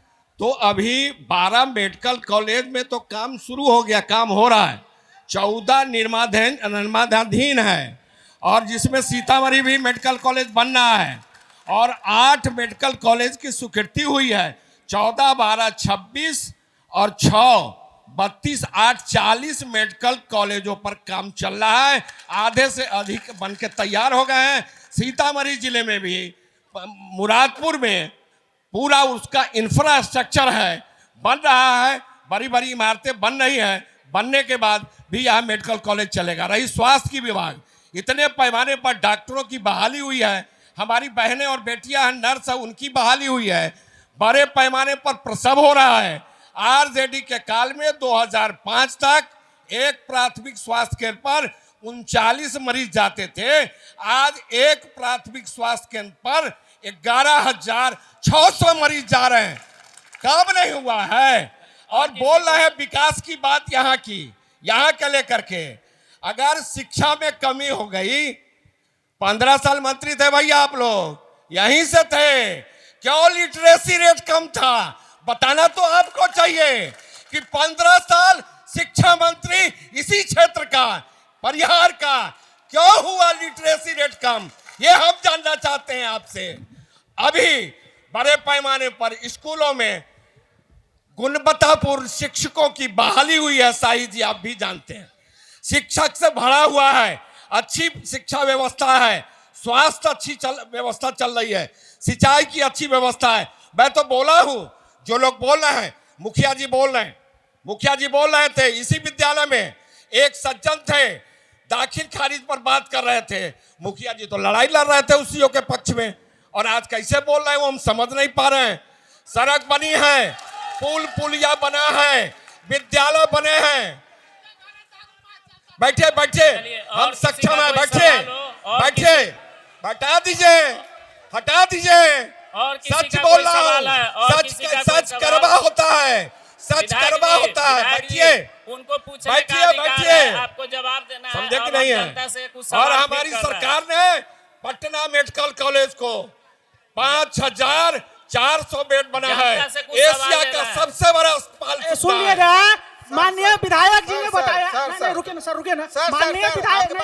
तो अभी 12 मेडिकल कॉलेज में तो काम शुरू हो गया, काम हो रहा है। 14 निर्माणाधीन है, और जिसमें सीतामढ़ी भी मेडिकल कॉलेज बन रहा है, और 8 मेडिकल कॉलेज की स्वीकृति हुई है। 14, 12, 26 और 6, 32, 8, 40 मेडिकल कॉलेजों पर काम चल रहा है। आधे से अधिक बन के तैयार हो गए हैं। सीतामढ़ी जिले में भी मुरादपुर में पूरा उसका इंफ्रास्ट्रक्चर है, बन रहा है, बड़ी बड़ी इमारतें बन रही हैं। बनने के बाद भी यहाँ मेडिकल कॉलेज चलेगा। रही स्वास्थ्य की विभाग, इतने पैमाने पर डॉक्टरों की बहाली हुई है। हमारी बहनें और बेटियां हैं, नर्स है, उनकी बहाली हुई है। बड़े पैमाने पर प्रसव हो रहा है। आरजेडी के काल में 2005 तक एक प्राथमिक स्वास्थ्य केंद्र पर 39 मरीज जाते थे। आज एक प्राथमिक स्वास्थ्य केंद्र पर 11,600 मरीज जा रहे हैं। काम नहीं हुआ है, और बोल रहे हैं विकास की बात यहाँ की, यहाँ के लेकर के। अगर शिक्षा में कमी हो गई, 15 साल मंत्री थे भैया आप लोग, यहीं से थे, क्यों लिटरेसी रेट कम था? बताना तो आपको चाहिए कि 15 साल शिक्षा मंत्री इसी क्षेत्र का, परिहार का, क्यों हुआ लिटरेसी रेट कम? ये हम जानना चाहते हैं आपसे। अभी बड़े पैमाने पर स्कूलों में गुणवत्तापूर्ण शिक्षकों की बहाली हुई है। शाही जी, आप भी जानते हैं, शिक्षक से भरा हुआ है, अच्छी शिक्षा व्यवस्था है, स्वास्थ्य अच्छी व्यवस्था चल रही है, सिंचाई की अच्छी व्यवस्था है। मैं तो बोला हूं, जो लोग बोल रहे हैं, मुखिया जी बोल रहे थे, इसी विद्यालय में एक सज्जन थे, दाखिल खारिज पर बात कर रहे थे। मुखिया जी तो लड़ाई लड़ रहे थे उसी के पक्ष में, और आज कैसे बोल रहे हैं वो हम समझ नहीं पा रहे हैं। सड़क बनी है, पुलिया बना है, विद्यालय बने हैं। बैठे हम सक्षम है, बैठे हटा दीजिए। सच बोल रहा हूँ, सच करवा होता है, सच करवा होता है। बैठिए, उनको पूछने का अधिकार है, आपको जवाब देना है। समझे कि नहीं है? और हमारी सरकार ने पटना मेडिकल कॉलेज को 5,400 बेड बना है, एशिया का सबसे बड़ा अस्पताल। सुनिएगा, माननीय विधायक जी ने बताया, रुके ना, माननीय विधायक ने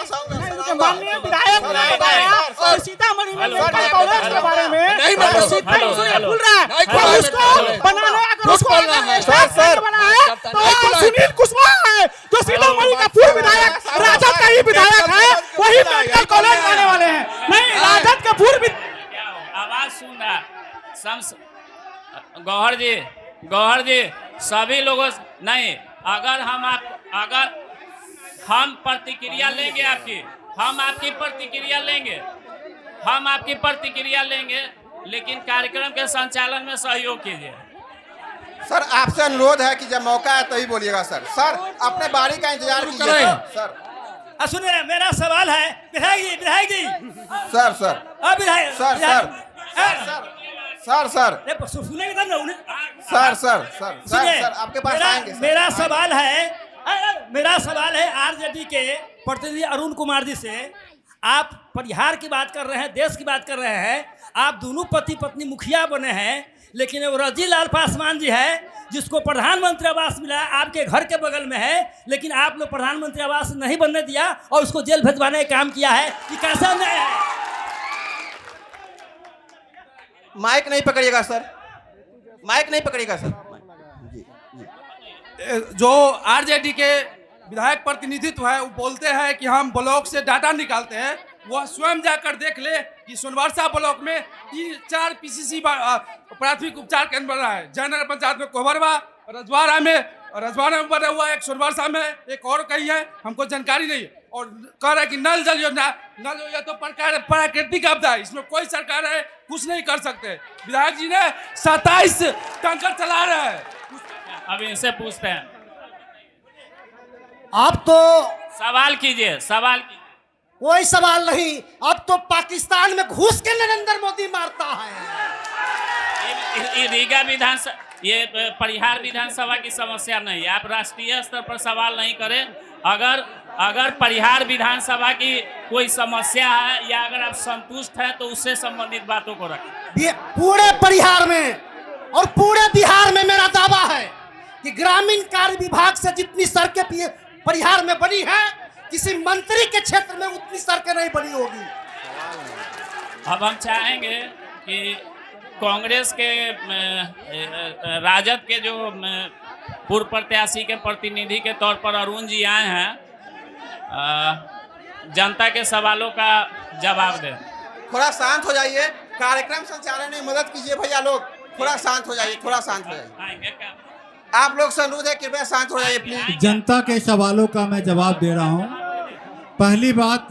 बताया और सीतामढ़ी में मेडिकल कॉलेज के बारे में भूल रहा है। उसको बनाने, अगर उसको बना है तो सुनील कुशवाहा है, जो सीतामढ़ी का पूर्व विधायक, राजद का ही विधायक है, वही मेडिकल कॉलेज बनाने वाले हैं। नहीं, राजद का पूर्व आवाज सुन रहा। गौहर जी, सभी लोगों नहीं, अगर हम प्रतिक्रिया लेंगे हम आपकी प्रतिक्रिया लेंगे, लेकिन कार्यक्रम के संचालन में सहयोग कीजिए। सर, आपसे अनुरोध है कि जब मौका है तभी बोलिएगा। सर अपने बारी का इंतजार कीजिए। सर सुनिए, मेरा सवाल है विधायक जी। सर आपके पास आएंगे। मेरा सवाल है आरजेडी के प्रतिनिधि अरुण कुमार जी से। आप परिहार की बात कर रहे हैं, देश की बात कर रहे हैं, आप दोनों पति पत्नी मुखिया बने हैं, लेकिन वो रजी लाल पासवान जी है जिसको प्रधानमंत्री आवास मिला, आपके घर के बगल में है, लेकिन आप लोग प्रधानमंत्री आवास नहीं बनने दिया और उसको जेल भिजवाने का काम किया है। ये कैसा अन्याय है? माइक नहीं पकड़िएगा सर। जो आरजेडी के विधायक प्रतिनिधित्व है वो बोलते हैं कि हम ब्लॉक से डाटा निकालते हैं, वह स्वयं जाकर देख ले कि सोनबरसा ब्लॉक में 4 पीसीसी प्राथमिक उपचार केंद्र बन रहा है। जयनगर पंचायत में कोहबरवा, रजवाड़ा में बना हुआ एक, सोनबरसा में एक और कहीं है, हमको जानकारी नहीं। और कह रहा है कि नल जल योजना तो प्राकृतिक आपदा है, इसमें कोई सरकार है कुछ नहीं कर सकते। विधायक जी ने 27 टैंकर चला रहे हैं। अब इनसे पूछते हैं, अब तो सवाल कीजिए, सवाल कीजिए। कोई सवाल नहीं, अब तो पाकिस्तान में घुस के नरेंद्र मोदी मारता है। ये रीगा विधानसभा, ये परिहार विधानसभा की समस्या नहीं है। आप राष्ट्रीय स्तर पर सवाल नहीं करें। अगर परिहार विधानसभा की कोई समस्या है या अगर आप संतुष्ट हैं तो उससे संबंधित बातों को रखें। पूरे परिहार में और पूरे बिहार में मेरा दावा है कि ग्रामीण कार्य विभाग से जितनी सड़कें परिहार में बनी है, किसी मंत्री के क्षेत्र में उतनी सड़कें नहीं बनी होगी। अब हम चाहेंगे कि कांग्रेस के राजद के जो पूर्व प्रत्याशी के प्रतिनिधि के तौर पर अरुण जी आए हैं, जनता के सवालों का जवाब दें। थोड़ा शांत हो जाइए, कार्यक्रम संचालन में मदद कीजिए भैया लोग, थोड़ा शांत हो जाइए, थोड़ा शांत हो जाइए। आप लोग से अनुरोध है कृपया शांत हो जाइए प्लीज। जनता के सवालों का मैं जवाब दे रहा हूं। पहली बात,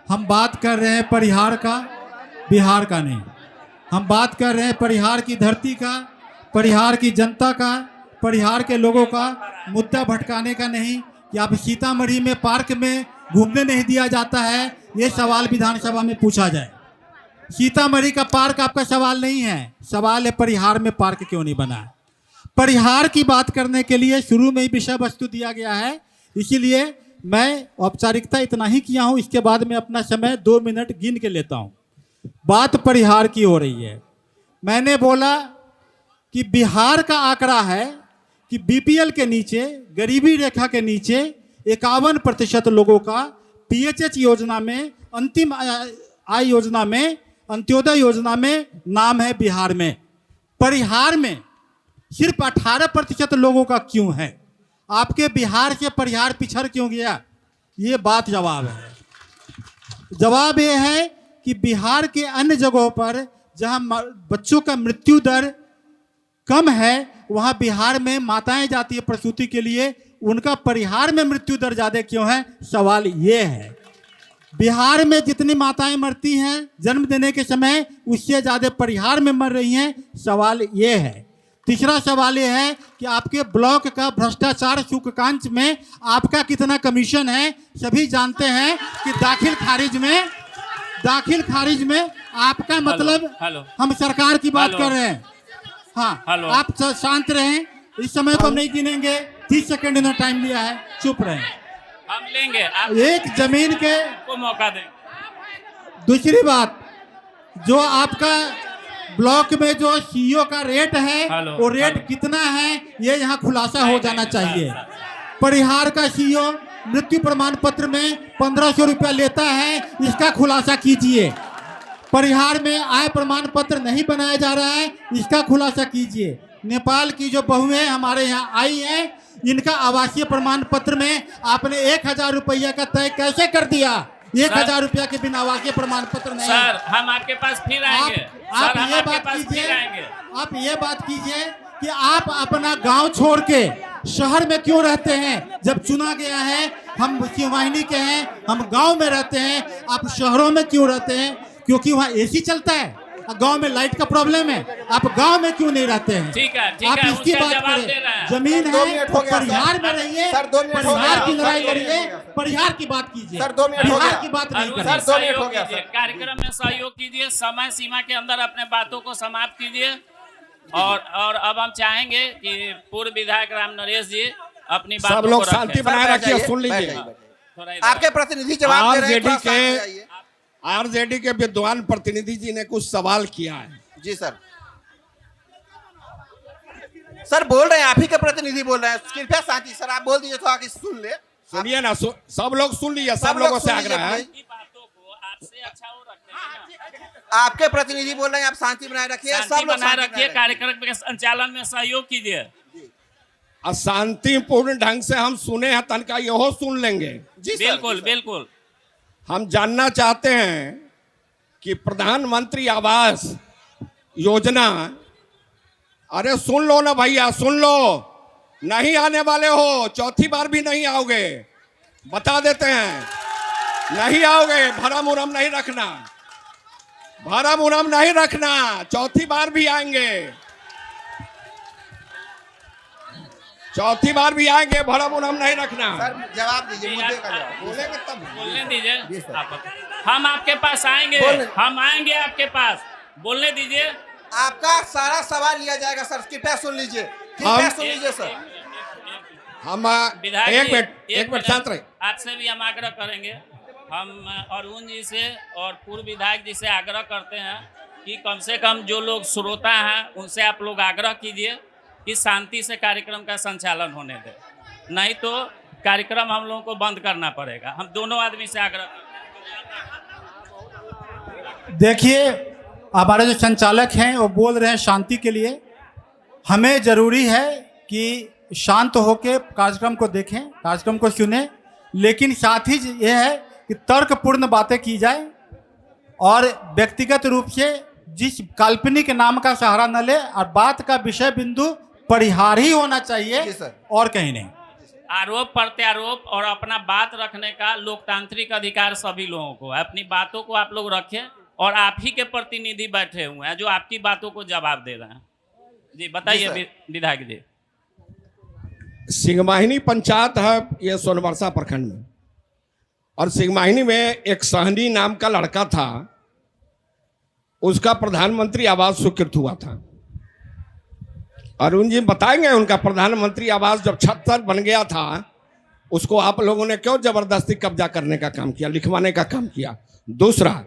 हम बात कर रहे हैं परिहार का, बिहार का नहीं। हम बात कर रहे हैं परिहार की धरती का, परिहार की जनता का, परिहार के लोगों का। मुद्दा भटकाने का नहीं कि आप सीतामढ़ी में पार्क में घूमने नहीं दिया जाता है, ये सवाल विधानसभा में पूछा जाए। सीतामढ़ी का पार्क आपका सवाल नहीं है, सवाल है परिहार में पार्क क्यों नहीं बना है। परिहार की बात करने के लिए शुरू में ही विषय वस्तु दिया गया है, इसीलिए मैं औपचारिकता इतना ही किया हूं। इसके बाद में अपना समय 2 मिनट गिन के लेता हूं। बात परिहार की हो रही है। मैंने बोला कि बिहार का आंकड़ा है कि बीपीएल के नीचे, गरीबी रेखा के नीचे 51% लोगों का पीएचएच योजना में, अंतिम आय योजना में, अंत्योदय योजना में नाम है बिहार में। परिहार में सिर्फ 18% लोगों का क्यों है? आपके बिहार से परिहार पिछड़ क्यों गया? ये बात जवाब है। जवाब ये है कि बिहार के अन्य जगहों पर जहां बच्चों का मृत्यु दर कम है, वहां बिहार में माताएं जाती है प्रसूति के लिए, उनका परिहार में मृत्यु दर ज्यादा क्यों है? सवाल ये है। बिहार में जितनी माताएं मरती हैं जन्म देने के समय, उससे ज्यादा परिहार में मर रही हैं। सवाल ये है। तीसरा सवाल ये है कि आपके ब्लॉक का भ्रष्टाचार सूचकांक में आपका कितना कमीशन है? सभी जानते हैं कि दाखिल खारिज में आपका मतलब, हम सरकार की बात कर रहे हैं। हाँ, आप शांत रहें, इस समय को हम नहीं गिनेंगे। 30 सेकंड इन्होंने टाइम लिया है, चुप रहें। हम लेंगे, एक जमीन के को मौका दें। दूसरी बात, जो आपका ब्लॉक में जो सीईओ का रेट है, वो रेट कितना है, ये यहाँ खुलासा हो जाना चाहिए। परिहार का सीईओ मृत्यु प्रमाण पत्र में 1500 रुपया लेता है, इसका खुलासा कीजिए। परिहार में आय प्रमाण पत्र नहीं बनाया जा रहा है, इसका खुलासा कीजिए। नेपाल की जो बहुएं हमारे यहाँ आई हैं, इनका आवासीय प्रमाण पत्र में आपने 1000 रुपया का तय कैसे कर दिया? 1000 रुपया के बिना आवासीय प्रमाण पत्र नहीं। सर, हम आपके पास फिर आएंगे। आप ये बात कीजिए कि आप अपना गांव छोड़ के शहर में क्यों रहते हैं? जब चुना गया है, हम शिववाहिनी के हैं, हम गांव में रहते हैं, आप शहरों में क्यों रहते हैं? क्योंकि वहाँ एसी चलता है, गांव में लाइट का प्रॉब्लम है। आप गांव में क्यों नहीं रहते हैं? ठीक है, आप इसकी बात करें। जमीन है तो परिहार में रहिए, परिहार की लड़ाई लड़िए, परिहार की बात कीजिए, बिहार की बात नहीं करें। कार्यक्रम में सहयोग कीजिए, समय सीमा के अंदर अपने बातों को समाप्त कीजिए। और अब हम चाहेंगे कि पूर्व विधायक राम नरेश जी अपनी बातों सब को लोग शांति बनाए रखिए, सुन लीजिए। आपके प्रतिनिधि जवाब दे रहे हैं। आरजेडी के विद्वान प्रतिनिधि जी ने कुछ सवाल किया है। जी सर, सर बोल रहे हैं, आप ही के प्रतिनिधि बोल रहे हैं, कृपया शांति। सर आप बोल दीजिए, थोड़ा सुन ले। सुनिए ना, सब लोग सुन लीजिए, सब लोगों से आग्रह है। आपके प्रतिनिधि बोल रहे हैं, आप शांति बनाए रखिए, सब लोग बनाए रखिए, कार्यक्रम के संचालन में सहयोग कीजिए। शांतिपूर्ण ढंग से हम सुने हैं, तनका यहो सुन लेंगे। जी बिल्कुल बिल्कुल। हम जानना चाहते हैं कि प्रधानमंत्री आवास योजना, अरे सुन लो ना भैया, सुन लो, नहीं आने वाले हो, चौथी बार भी नहीं आओगे, बता देते हैं, नहीं आओगे, भरम उरम नहीं रखना, भरम उरम नहीं रखना, चौथी बार भी आएंगे, चौथी बार भी आएंगे, भरम उरम नहीं रखना। सर जवाब दीजिए, मुद्दे का जवाब बोलेंगे तब बोलने दीजिए आप। हम आपके पास आएंगे, हम आएंगे आपके पास, बोलने दीजिए। आपका सारा सवाल लिया जाएगा सर, कृपया सुन लीजिए, कृपया सुन लीजिए सर। हम विधायक एक मिनट शांत रहे। आपसे भी हम आग्रह करेंगे, हम अरुण जी से और पूर्व विधायक जी से आग्रह करते हैं कि कम से कम जो लोग श्रोता हैं उनसे आप लोग आग्रह कीजिए कि शांति से कार्यक्रम का संचालन होने दें, नहीं तो कार्यक्रम हम लोगों को बंद करना पड़ेगा। हम दोनों आदमी से आग्रह। देखिए, हमारे जो संचालक हैं वो बोल रहे हैं शांति के लिए। हमें ज़रूरी है कि शांत होकर कार्यक्रम को देखें, कार्यक्रम को सुने, लेकिन साथ ही ये है कि तर्कपूर्ण बातें की जाए और व्यक्तिगत रूप से जिस काल्पनिक नाम का सहारा न ले, और बात का विषय बिंदु परिहार ही होना चाहिए और कहीं नहीं। आरोप प्रत्यारोप और अपना बात रखने का लोकतांत्रिक अधिकार सभी लोगों को है। अपनी बातों को आप लोग रखें, और आप ही के प्रतिनिधि बैठे हुए हैं जो आपकी बातों को जवाब दे रहे हैं। जी बताइए विधायक जी। सिंहमाहिनी पंचायत है ये सोनबरसा प्रखंड में, और सिंहमाहिनी में एक सहनी नाम का लड़का था, उसका प्रधानमंत्री आवास स्वीकृत हुआ था। अरुण जी बताएंगे, उनका प्रधानमंत्री आवास जब छत पर बन गया था, उसको आप लोगों ने क्यों जबरदस्ती कब्जा करने का काम किया, लिखवाने का काम किया। दूसरा,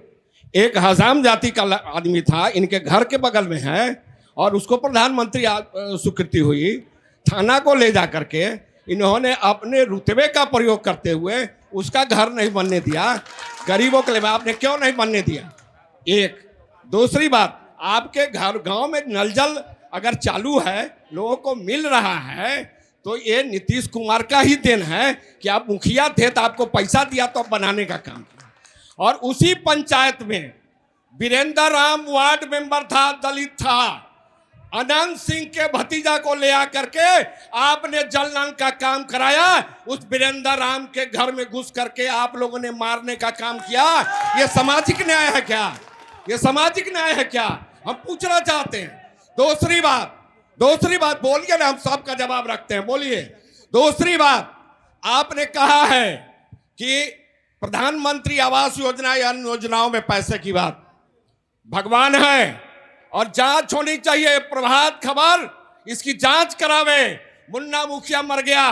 एक हजाम जाति का आदमी था, इनके घर के बगल में है, और उसको प्रधानमंत्री स्वीकृति हुई। थाना को ले जा करके इन्होंने अपने रुतबे का प्रयोग करते हुए उसका घर नहीं बनने दिया, गरीबों के लिए आपने क्यों नहीं बनने दिया। एक दूसरी बात, आपके घर गांव में नल जल अगर चालू है, लोगों को मिल रहा है, तो ये नीतीश कुमार का ही देन है कि आप मुखिया थे तो आपको पैसा दिया तो बनाने का काम किया। और उसी पंचायत में वीरेंद्र राम वार्ड मेंबर था, दलित था, अनंत सिंह के भतीजा को ले आकर के आपने जल नल का काम कराया। उस वीरेंद्र राम के घर में घुस करके आप लोगों ने मारने का काम किया। ये सामाजिक न्याय है क्या? ये सामाजिक न्याय है क्या? हम पूछना चाहते हैं। दूसरी बात बोलिए ना, हम सबका जवाब रखते हैं, बोलिए। दूसरी बात, आपने कहा है कि प्रधानमंत्री आवास योजना या अन्य योजनाओं में पैसे की बात भगवान है और जांच होनी चाहिए। प्रभात खबर इसकी जांच करावे। मुन्ना मुखिया मर गया,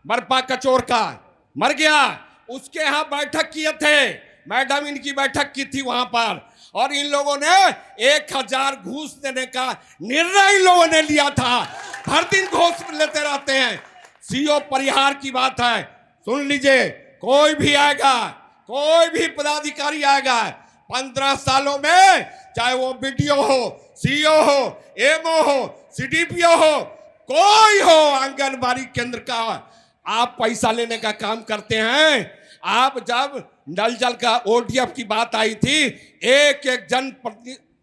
बरपा कचोर का मर गया, उसके यहाँ बैठक किए थे, मैडम इनकी बैठक की थी वहां पर, और इन लोगों ने 1000 घूस देने का निर्णय इन लोगों ने लिया था। हर दिन घूस लेते रहते हैं। सीओ परिहार की बात है, सुन लीजिए, कोई भी आएगा, कोई भी पदाधिकारी आएगा 15 सालों में, चाहे वो बीडीओ हो, सीओ हो, एमओ हो, सीडीपीओ हो, कोई हो, आंगनबाड़ी केंद्र का आप पैसा लेने का काम करते हैं। आप जब नल जल का ओडीएफ की बात आई थी, एक एक जन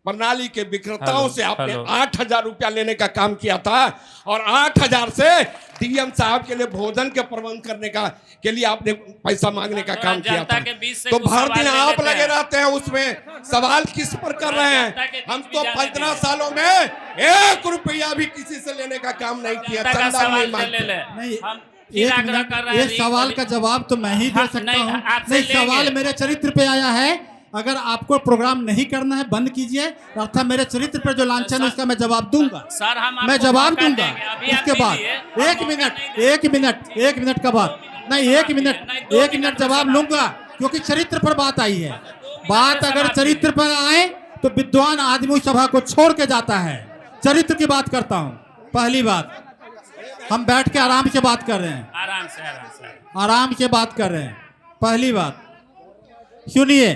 प्रणाली के विक्रेताओं से आपने 8000 रुपया लेने का काम किया था, और 8000 से डीएम साहब के लिए भोजन के प्रबंध करने का के लिए आपने पैसा मांगने का काम किया था। तो भर दिन आप लगे रहते हैं उसमें, सवाल किस पर कर रहे हैं? हम तो 15 सालों में 1 रुपया भी किसी से लेने का काम नहीं किया, चंदा नहीं मांगते। एक मिनट, ये सवाल का जवाब तो मैं ही दे सकता हूँ। नहीं, सवाल मेरे चरित्र पे आया है। अगर आपको प्रोग्राम नहीं करना है, बंद कीजिए, अर्थात मेरे चरित्र पर जो लांछन है उसका मैं जवाब दूंगा। मैं जवाब दूंगा। उसके बाद 1 मिनट का बाद नहीं, 1 मिनट जवाब लूंगा, क्योंकि चरित्र पर बात आई है। बात अगर चरित्र पर आए तो विद्वान आदमी सभा को छोड़ के जाता है। चरित्र की बात करता हूँ। पहली बात, हम बैठ के आराम से बात कर रहे हैं, आराम से बात कर रहे हैं। पहली बात सुनिए,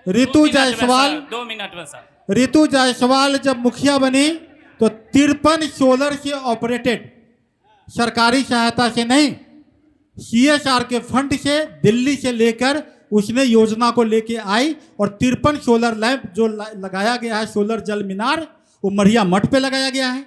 ऋतु जायसवाल 2 मिनट में सर। ऋतु जायसवाल जब मुखिया बनी तो 53 सोलर से ऑपरेटेड, सरकारी सहायता से नहीं, सीएसआर के फंड से दिल्ली से लेकर उसने योजना को लेके आई और 53 सोलर लैंप जो लगाया गया है, सोलर जल मीनार, वो मढ़िया मठ पे लगाया गया है,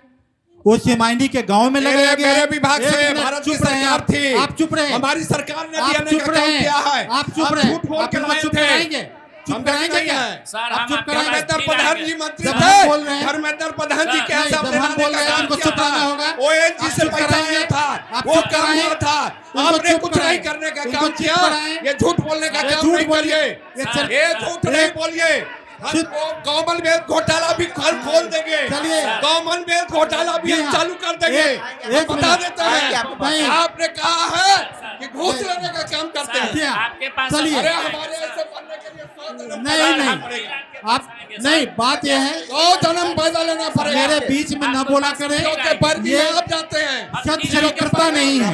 वो सिमाइनी के गांव में लगाया गया है। मेरे विभाग से भारत की सरकार थी, आप चुप रहे, हमारी सरकार ने आप चुप रहे, आप चुप रहे, झूठ बोल के लाए चुप थे। कराएंगे, चुप कराएंगे क्या? सर आप हम चुप आपके कराएंगे? पास धर्मेंद्र प्रधान जी मंत्री जब थे, हम बोल रहे हैं, धर्मेंद्र प्रधान जी के नहीं, हिसाब जब से हम बोल रहे हैं उनको चुप रहना होगा। ONG से आप चुप पैसा कराएंगे? आया था, आप वो चुप काम कराएं? हुआ था, उनको आपने चुप कुछ नहीं कराएं? करने का उनको काम चुप किया। कराएं? ये झूठ बोलने का अरे काम झूठ नहीं बोलिए। करिए, ये झूठ नहीं बोलिए। हम कॉमनवेल्थ घोटाला भी खोल देंगे, चलिए। कॉमनवेल्थ घोटाला भी हम चालू कर देंगे। एक हम बता देते हैं, नहीं। आपने कहा है कि घूस लेने का काम करते हैं। क्या? आपके पास चलिए। अरे हमारे ऐसे बनने के लिए 100 जन्म नहीं पैदा नहीं, लेना पड़ेगा। आप नहीं, बात यह है 100 जन्म पैदा लेना पड़ेगा। मेरे बीच में न बोला करें। क्योंकि वर्दी ये में आप जाते हैं, सत चरित्रता नहीं है,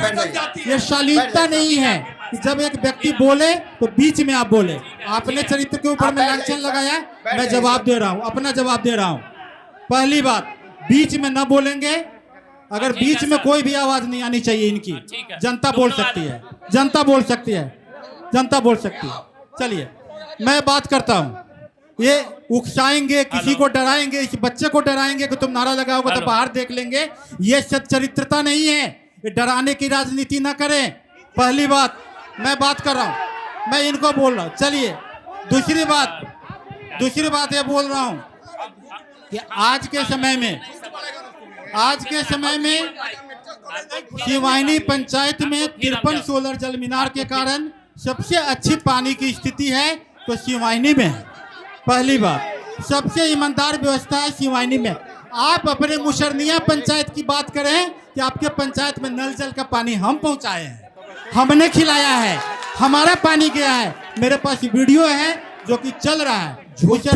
ये शालीनता नहीं है कि जब एक व्यक्ति बोले तो बीच में आप बोले। आपने चरित्र के ऊपर में लांछन लगाया, मैं जवाब दे रहा हूँ, अपना जवाब दे रहा हूँ। पहली बात, बीच में न बोलेंगे। अगर बीच में कोई भी आवाज नहीं आनी चाहिए इनकी। जनता बोल सकती है, जनता बोल सकती है, जनता बोल सकती है। चलिए मैं बात करता हूँ। ये उकसाएंगे, किसी को डराएंगे, इस बच्चे को डराएंगे कि तुम नारा लगाओगे तो बाहर देख लेंगे, ये सच्चरित्रता नहीं है। ये डराने की राजनीति ना करें। पहली बात मैं बात कर रहा हूँ, मैं इनको बोल रहा हूँ। चलिए दूसरी बात ये बोल रहा हूँ कि आज के समय में सिवानी पंचायत में 53 सोलर जल मीनार के कारण सबसे अच्छी पानी की स्थिति है तो सिवानी में है। पहली बात, सबसे ईमानदार व्यवस्था है सिवानी में। आप अपने मुशर्निया पंचायत की बात करें कि आपके पंचायत में नल जल का पानी हम पहुंचाए हैं, हमने खिलाया है, हमारा पानी गया है। मेरे पास वीडियो है जो कि चल रहा है। झूठे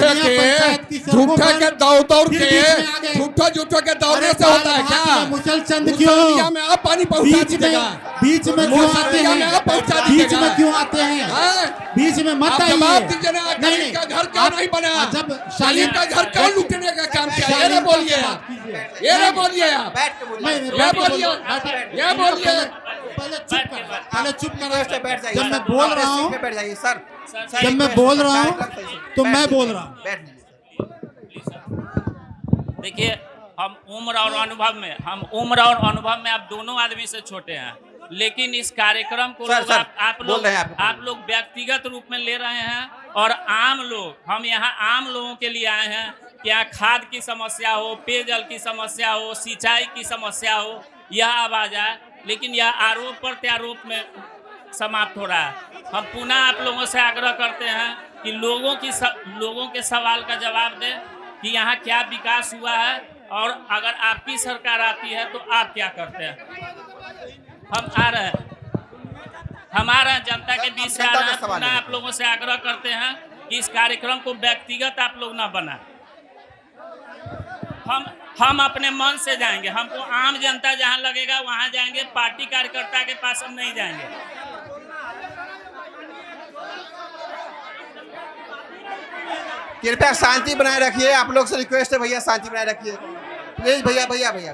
के दौड़ने से होता है क्या? मुसलचंद क्यों में आप पानी पहुंचा दीजिएगा, बीच में क्यों आते हैं? बीच में क्यों आते हैं? बीच में मत आइए। नहीं, का घर क्यों नहीं बना? जब शालीन का घर क्यों लूटने का काम किया? ये ना बोलिए आप, ये ना बोलिए आप, ये बोलिए। पहले चुप करो। जब मैं बोल रहा हूँ तो मैं बोल रहा हूँ। देखिए हम उम्र और अनुभव में आप दोनों आदमी से छोटे हैं, लेकिन इस कार्यक्रम को आप लोग व्यक्तिगत रूप में ले रहे हैं और आम लोग, हम यहाँ आम लोगों के लिए आए हैं कि यहाँ खाद की समस्या हो, पेयजल की समस्या हो, सिंचाई की समस्या हो, यह आवाज आए, लेकिन यह आरोप प्रत्यारोप में समाप्त हो रहा है। हम पुनः आप लोगों से आग्रह करते हैं कि लोगों के सवाल का जवाब दें कि यहाँ क्या विकास हुआ है और अगर आपकी सरकार आती है तो आप क्या करते हैं। हम आ रहे हैं, हमारा जनता के बीच से आ रहे हैं। पुनः आप लोगों से आग्रह करते हैं कि इस कार्यक्रम को व्यक्तिगत आप लोग ना बनाएं। हम अपने मन से जाएंगे, हमको आम जनता जहां लगेगा वहां जाएंगे, पार्टी कार्यकर्ता के पास हम नहीं जाएंगे। कृपया शांति बनाए रखिए। आप लोग से रिक्वेस्ट है भैया, शांति बनाए रखिए प्लीज। भैया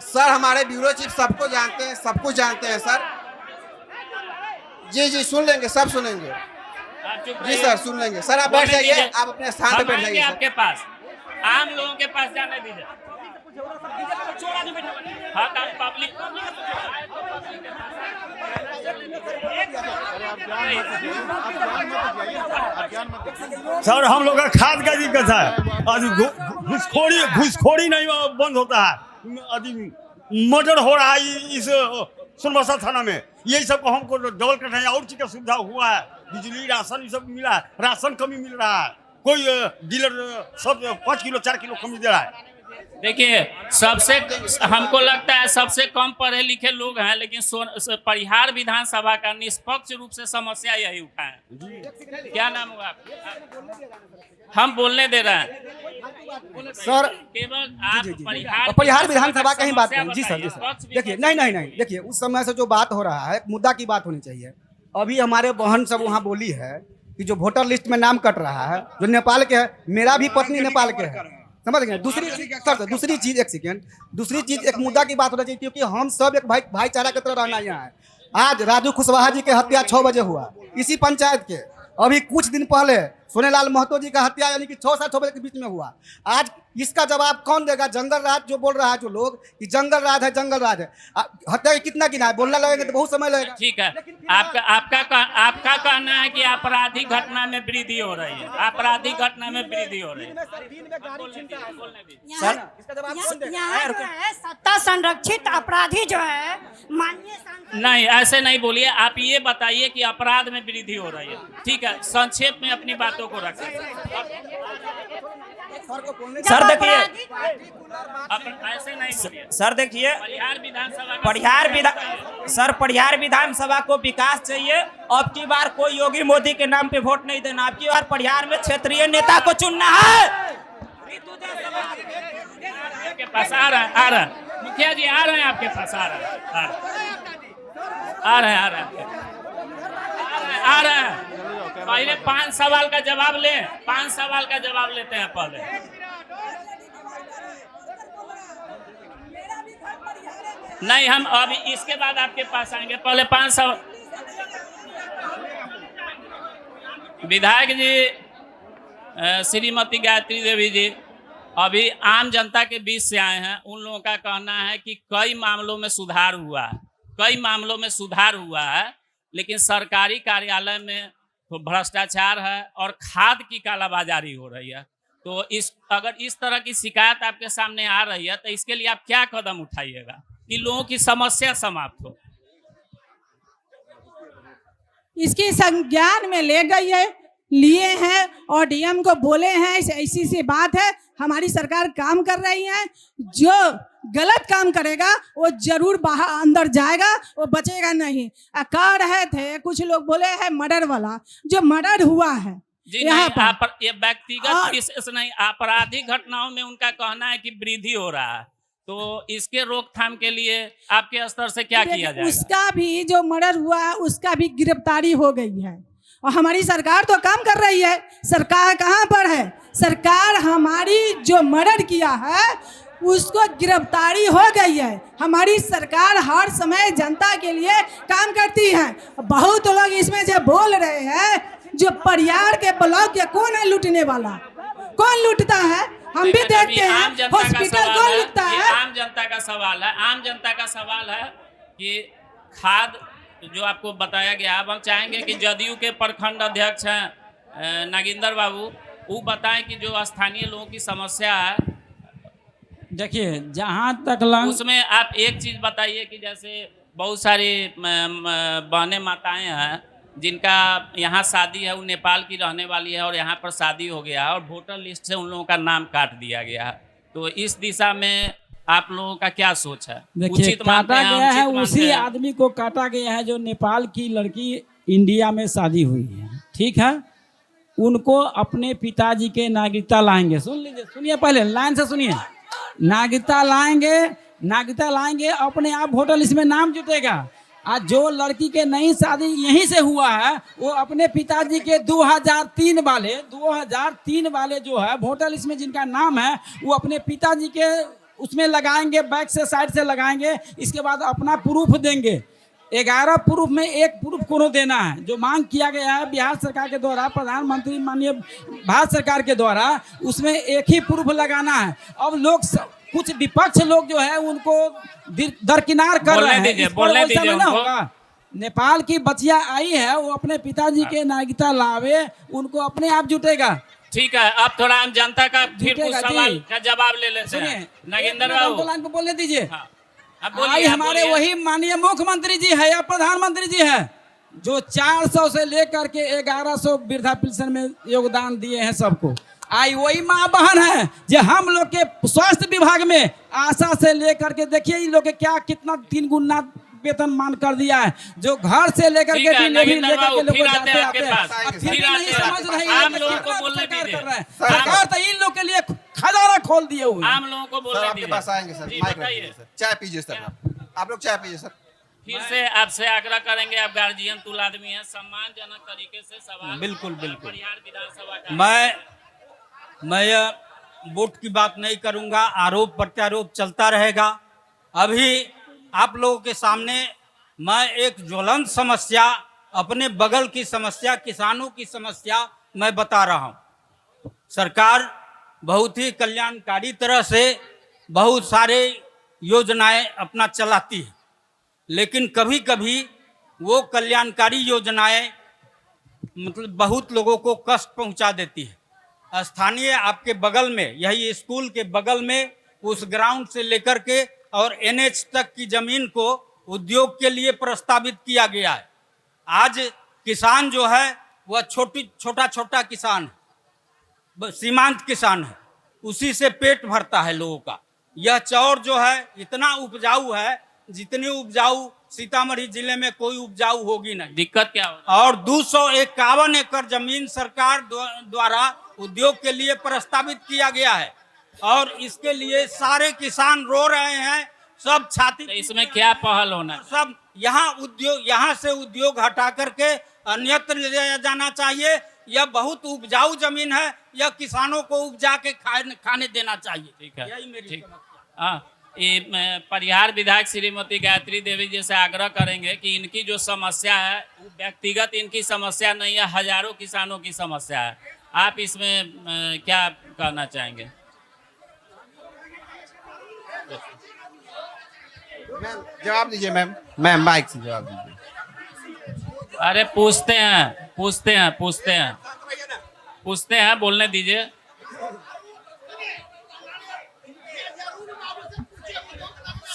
सर, हमारे ब्यूरो चीफ सबको जानते हैं, सब कुछ जानते हैं सर। जी सुन लेंगे, सब सुनेंगे जी सर, सुन लेंगे सर। आप बैठ जाइए, आप अपने स्थान पे बैठ जाइए। आपके पास आम लोगों के पास जाने दीजिए। हाँ, पब्लिक सर, हम लोग का खाद का दिक्कत है। घुसखोरी नहीं बंद होता है। मर्डर हो रहा है इस सोनबरसा थाना में। यही सब को हमको डबल कट है। और चीज का सुविधा हुआ है, बिजली, राशन ये सब मिला है। राशन कमी मिल रहा है, कोई डीलर सब 5 किलो 4 किलो कमी दे रहा है। देखिए, हमको लगता है सबसे कम पढ़े लिखे लोग हैं, लेकिन परिहार विधानसभा का निष्पक्ष रूप से समस्या यही उठाए। क्या नाम हुआ आपका? हम बोलने दे रहे हैं सर। केवल आप परिहार विधानसभा का ही बात करें। जी सर। देखिए, नहीं, देखिए, उस समय से जो बात हो रहा है, मुद्दा की बात होनी चाहिए। अभी हमारे बहन सब वहाँ बोली है कि जो वोटर लिस्ट में नाम कट रहा है, जो नेपाल के है, मेरा भी पत्नी नेपाल के है, समझ गए। दूसरी चीज, एक सेकेंड, दूसरी चीज, एक मुद्दा की बात होना चाहिए, क्योंकि हम सब एक भाईचारा की तरह रहना यहाँ है। आज राजू कुशवाहा जी के हत्या 6 बजे हुआ, इसी पंचायत के अभी कुछ दिन पहले सोनेलाल महतो जी का हत्या यानी कि 6-7 बजे के बीच में हुआ। आज इसका जवाब कौन देगा? जंगल राज जो बोल रहा है जो लोग कि जंगल राज है, जंगल राज है। हत्या के कितना गिना है? बोलना लगेगा तो बहुत समय लगेगा। ठीक है, आपका कहना है कि आपराधिक घटना में वृद्धि हो रही है, आपराधिक घटना में वृद्धि हो रही है। यहाँ जो है सत्ता संरक्षित अपराधी जो है माननीय नहीं, ऐसे नहीं बोलिए। आप ये बताइए कि अपराध में वृद्धि हो रही है। ठीक है, संक्षेप में अपनी बातों को रखें। सर देखिए, ऐसे नहीं बोलिए। सर देखिए, परिहार विधानसभा को विकास चाहिए। अब की बार कोई योगी मोदी के नाम पे वोट नहीं देना, अब की बार परिहार में क्षेत्रीय नेता को चुनना है। आपके पास आ रहा है मुखिया जी, आ रहे हैं आपके पास, आ रहे हैं। पहले 5 सवाल का जवाब ले, 5 सवाल का जवाब लेते हैं पहले। नहीं, हम अभी इसके बाद आपके पास आएंगे, पहले 5 सवाल। विधायक जी श्रीमती गायत्री देवी जी अभी आम जनता के बीच से आए हैं। उन लोगों का कहना है कि कई मामलों में सुधार हुआ है, लेकिन सरकारी कार्यालय में तो भ्रष्टाचार है और खाद की कालाबाजारी हो रही है। तो अगर इस तरह की शिकायत आपके सामने आ रही है तो इसके लिए आप क्या कदम उठाइएगा कि लोगों की समस्या समाप्त हो? इसकी संज्ञान में लिए हैं और डीएम को बोले हैं ऐसी सी बात है। हमारी सरकार काम कर रही है, जो गलत काम करेगा वो जरूर बाहर अंदर जाएगा, वो बचेगा नहीं। कह रहे थे कुछ लोग बोले हैं मर्डर वाला, जो मर्डर हुआ है यहाँ पर ये व्यक्तिगत विशेष नहीं, आपराधिक घटनाओं में उनका कहना है कि वृद्धि हो रहा है। तो इसके रोकथाम के लिए आपके स्तर से क्या किया जाएगा? उसका भी जो मर्डर हुआ है उसका भी गिरफ्तारी हो गई है और हमारी सरकार तो काम कर रही है। सरकार कहाँ पर है? सरकार हमारी जो मर्डर किया है उसको गिरफ्तारी हो गई है। हमारी सरकार हर समय जनता के लिए काम करती है। बहुत लोग इसमें जो बोल रहे हैं जो परियार के ब्लॉक के कौन है लूटने वाला, कौन लूटता है? हम भी देखते हैं हॉस्पिटल कौन लूटता है। आम जनता का सवाल है कि खाद जो आपको बताया गया। अब हम चाहेंगे कि जदयू के प्रखंड अध्यक्ष हैं नागिंदर बाबू, वो बताएं कि जो स्थानीय लोगों की समस्या है। देखिए, जहाँ तक उसमें आप एक चीज बताइए कि जैसे बहुत सारी बहनें माताएं हैं जिनका यहाँ शादी है, वो नेपाल की रहने वाली है और यहाँ पर शादी हो गया और वोटर लिस्ट से उन लोगों का नाम काट दिया गया। तो इस दिशा में आप लोगों का क्या सोच है? देखिए, काटा गया है, उसी आदमी को काटा गया है जो नेपाल की लड़की इंडिया में शादी हुई है। ठीक है, उनको अपने पिताजी के नागरिकता लाएंगे। सुन लीजिए, सुनिए, पहले लाइन से सुनिए। नागरिकता लाएंगे, अपने आप वोटर लिस्ट में नाम जुटेगा। आज जो लड़की के नई शादी यहीं से हुआ है वो अपने पिताजी के 2003 वाले जो है वोटर लिस्ट में जिनका नाम है वो अपने पिताजी के उसमें लगाएंगे, बैक से साइड से लगाएंगे। इसके बाद अपना प्रूफ देंगे। 11 प्रूफ में एक प्रूफ को देना है। जो मांग किया गया है बिहार सरकार के द्वारा, प्रधानमंत्री माननीय भारत सरकार के द्वारा, उसमें एक ही प्रूफ लगाना है। अब लोग कुछ विपक्ष लोग जो है उनको दरकिनार कर रहे हैं। होगा नेपाल की बच्चियां आई है, वो अपने पिताजी के नागरिकता लावे, उनको अपने आप जुटेगा। ठीक है, अब थोड़ा हम जनता का फिर कुछ सवाल का जवाब ले लेते हैं। नागेंद्र बाबू लाइन पे बोलने दीजिए। आई हमारे वही माननीय मुख्यमंत्री जी है या प्रधानमंत्री जी है जो 400 से लेकर के 1100 वृद्धा पेंशन में योगदान दिए हैं सबको। आई वही माँ बहन है जो हम लोग के स्वास्थ्य विभाग में आशा से लेकर के देखिए इन लोग के क्या कितना 3 गुना वेतन मान कर दिया है। जो घर से लेकर के डिलीवरी लेकर के लोग जाते समझ रहे हैं। आम लोगों को बोलने दीजिए। सरकार तो इन लोग के लिए खजाना खोल दिए हुए। आम लोगों को बोलने दीजिए। आपके पास आएंगे सर, माइक रखिए सर, चाय पीजिए सर, आप लोग चाय पीजिए सर। फिर से आपसे आग्रह करेंगे, आप गार्जियन तुल आदमी हैं, सम्मानजनक तरीके से सवाल। बिल्कुल बिल्कुल। परिहार विधानसभा का मैं वोट की बात नहीं करूंगा, आरोप प्रत्यारोप चलता रहेगा। अभी आप लोगों के सामने मैं एक ज्वलंत समस्या अपने बगल की समस्या, किसानों की समस्या मैं बता रहा हूं। सरकार बहुत ही कल्याणकारी तरह से बहुत सारे योजनाएं अपना चलाती है, लेकिन कभी कभी वो कल्याणकारी योजनाएं मतलब बहुत लोगों को कष्ट पहुंचा देती है। स्थानीय आपके बगल में, यही स्कूल के बगल में, उस ग्राउंड से लेकर के और एनएच तक की जमीन को उद्योग के लिए प्रस्तावित किया गया है। आज किसान जो है वह छोटा छोटा किसान है, सीमांत किसान है, उसी से पेट भरता है लोगों का। यह चौर जो है इतना उपजाऊ है, जितनी उपजाऊ सीतामढ़ी जिले में कोई उपजाऊ होगी नहीं। दिक्कत क्या हो? और 251 एकड़ जमीन सरकार द्वारा उद्योग के लिए प्रस्तावित किया गया है और इसके लिए सारे किसान रो रहे हैं, सब छाती। तो इसमें क्या पहल होना है? सब यहाँ से उद्योग हटा करके अन्यत्र ले जाना चाहिए। यह बहुत उपजाऊ जमीन है, यह किसानों को उपजा के खाने देना चाहिए। ठीक है, यही मेरी हाँ। ये परिहार विधायक श्रीमती गायत्री देवी जी से आग्रह करेंगे कि इनकी जो समस्या है वो व्यक्तिगत इनकी समस्या नहीं है, हजारों किसानों की समस्या है। आप इसमें क्या कहना चाहेंगे? मैम जवाब दीजिए। मैम माइक से जवाब दीजिए। अरे पूछते हैं, बोलने दीजिए।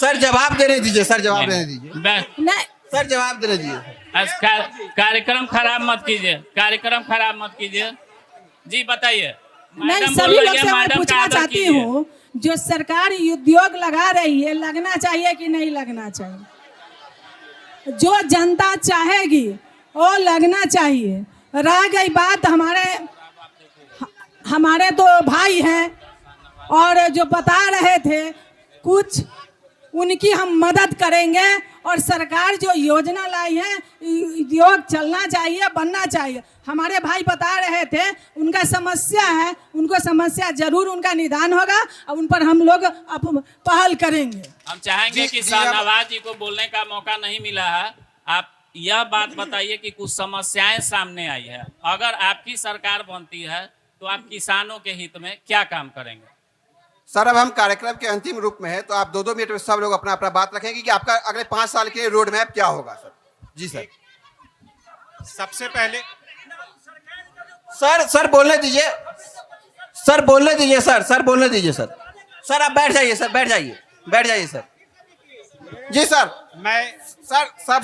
सर जवाब देने दीजिए। सर जवाब देने दीजिए। सर जवाब देने दीजिए। कार्यक्रम खराब मत कीजिए। जी बताइए। नहीं, सभी लोग से मैं पूछना चाहती हूँ, जो सरकार उद्योग लगा रही है, लगना चाहिए कि नहीं लगना चाहिए? जो जनता चाहेगी वो लगना चाहिए। रह गई बात हमारे तो भाई हैं और जो बता रहे थे कुछ, उनकी हम मदद करेंगे। और सरकार जो योजना लाई है, उद्योग चलना चाहिए, बनना चाहिए। हमारे भाई बता रहे थे उनका समस्या है, उनको समस्या जरूर उनका निदान होगा और उन पर हम लोग पहल करेंगे। हम चाहेंगे कि शाहनवाज जी को बोलने का मौका नहीं मिला है। आप यह बात बताइए कि कुछ समस्याएं सामने आई है, अगर आपकी सरकार बनती है तो आप किसानों के हित में क्या काम करेंगे? सर अब हम कार्यक्रम के अंतिम रूप में है, तो आप 2-2 मिनट में सब लोग अपना अपना बात रखेंगे कि आपका अगले 5 साल के रोड मैप क्या होगा। सर जी सर। सबसे पहले सर बोलने दीजिए। सर बोलने दीजिए। सर आप बैठ जाइए। सर जी सर।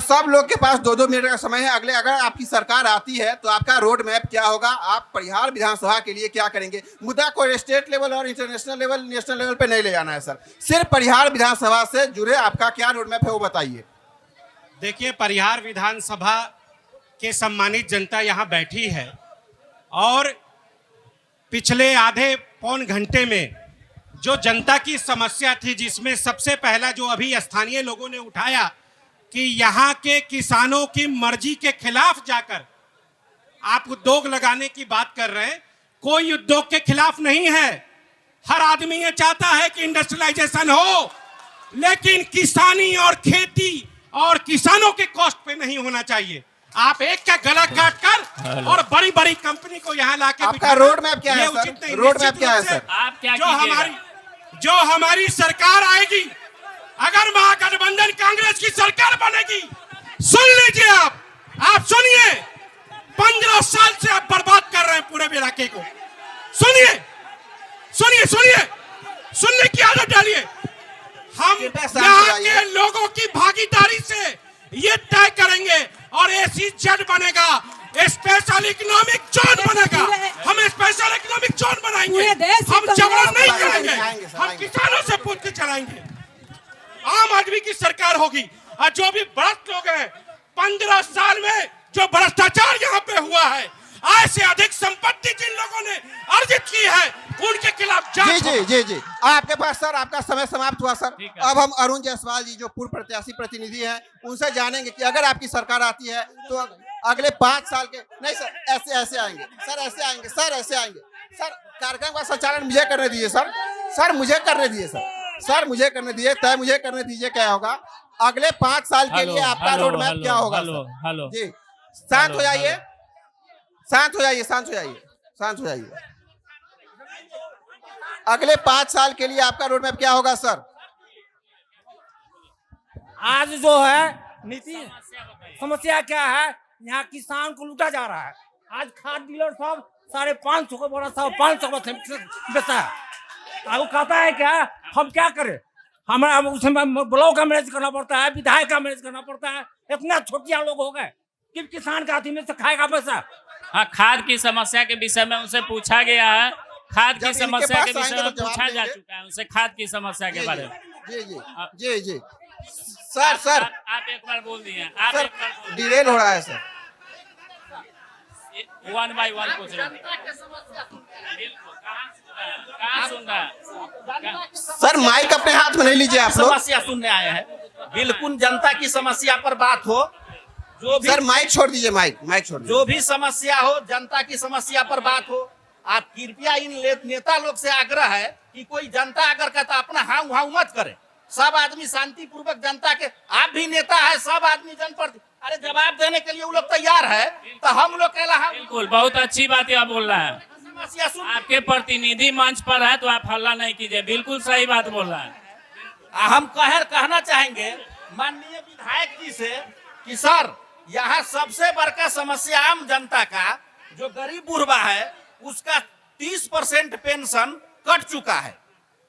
सब लोग के पास 2-2 मिनट का समय है। अगर आपकी सरकार आती है तो आपका रोड मैप क्या होगा? आप परिहार विधानसभा के लिए क्या करेंगे? मुद्दा को स्टेट लेवल और इंटरनेशनल लेवल, नेशनल लेवल पे नहीं ले जाना है सर। सिर्फ परिहार विधानसभा से जुड़े आपका क्या रोड मैप है वो बताइए। देखिए, परिहार विधानसभा के सम्मानित जनता यहाँ बैठी है और पिछले आधे पौन घंटे में जो जनता की समस्या थी, जिसमें सबसे पहला जो अभी स्थानीय लोगों ने उठाया कि यहाँ के किसानों की मर्जी के खिलाफ जाकर आप उद्योग लगाने की बात कर रहे हैं। कोई उद्योग के खिलाफ नहीं है, हर आदमी ये चाहता है कि इंडस्ट्रियलाइजेशन हो, लेकिन किसानी और खेती और किसानों के कॉस्ट पे नहीं होना चाहिए। आप एक का गला काट कर और बड़ी बड़ी कंपनी को यहाँ लाके आपका रोड मैप क्या है सर? रोड मैप क्या है सर? आप क्या जो हमारी सरकार आएगी, अगर महागठबंधन कांग्रेस की सरकार बनेगी, सुन लीजिए आप सुनिए, 15 साल से आप बर्बाद कर रहे हैं पूरे इलाके को। सुनिए, सुनने की आदत डालिए। हम यहाँ के लोगों की भागीदारी से ये तय करेंगे और SEZ बनेगा, स्पेशल इकोनॉमिक जोन बनेगा। हम स्पेशल इकोनॉमिक जोन बनाएंगे, हम जबरन नहीं करेंगे, हम किसानों से पूछ के चलाएंगे। आम आदमी की सरकार होगी। और जो भी भ्रष्ट लोग हैं, 15 साल में जो भ्रष्टाचार यहाँ पे हुआ है, आय से अधिक संपत्ति जिन लोगों ने अर्जित की है, उनके खिलाफ जांच। जी आपके पास सर आपका समय समाप्त हुआ सर। अब हम अरुण जायसवाल जी जो पूर्व प्रत्याशी प्रतिनिधि हैं, उनसे जानेंगे कि अगर आपकी सरकार आती है तो अगले 5 साल के नहीं सर ऐसे आएंगे सर कार्यक्रम का संचालन मुझे करने दीजिए सर मुझे करने दीजिए तय मुझे करने दीजिए क्या होगा अगले 5 साल के लिए आपका रोड मैप क्या होगा? जी शांत हो जाइए, शांत हो जाइए, शांत हो जाइए, शांत हो जाइए। अगले 5 साल के लिए आपका रोड मैप क्या होगा सर? आज जो है नीति समस्या क्या है, यहाँ किसान को लूटा जा रहा है। आज खाद डीलर सब 550 का बोरा 500 का बेचता है। वो कहता है क्या, हम क्या करें, हमारा उसमें ब्लॉक का मैनेज करना पड़ता है, विधायक का मैनेज करना पड़ता है। इतना छोटिया लोग हो गए कि किसान का हाथी में से खाएगा पैसा। हाँ, खाद की समस्या के विषय में उनसे पूछा गया है, खाद की समस्या के विषय में पूछा जा चुका है उनसे, खाद की समस्या के बारे में। जी जी जी जी सर आप एक बार बोल दिए, आप सर एक बार बोल दिए। डिरेल हो रहा है सर। 1 by 1 पूछ रहे हैं। कहाँ सुन रहा है? सर माइक अपने हाथ में नहीं लीजिए आप लोग। समस्या सुनने आए हैं, बिल्कुल जनता की समस्या पर बात हो, जो भी सर माइक छोड़ दीजिए, माइक छोड़ दीजिए। जो भी समस्या हो, जनता की समस्या पर बात हो। आप कृपया इन नेता लोग से आग्रह है कि कोई जनता अगर कहता अपना हाउ हाउ मत करे, सब आदमी शांति पूर्वक जनता के, आप भी नेता है, सब आदमी जनप्रति, अरे जवाब देने के लिए वो लोग तैयार है, तो हम लोग कहला बिल्कुल, बहुत अच्छी बात यह बोल रहा है। समस्या सुन, आपके प्रतिनिधि मंच पर है तो आप हल्ला नहीं कीजिए, बिल्कुल सही बात बोल रहा है। हम कहना चाहेंगे माननीय विधायक जी से कि सर यहाँ सबसे बड़का समस्या आम जनता का, जो गरीब बुढ़वा है उसका 30% पेंशन कट चुका है।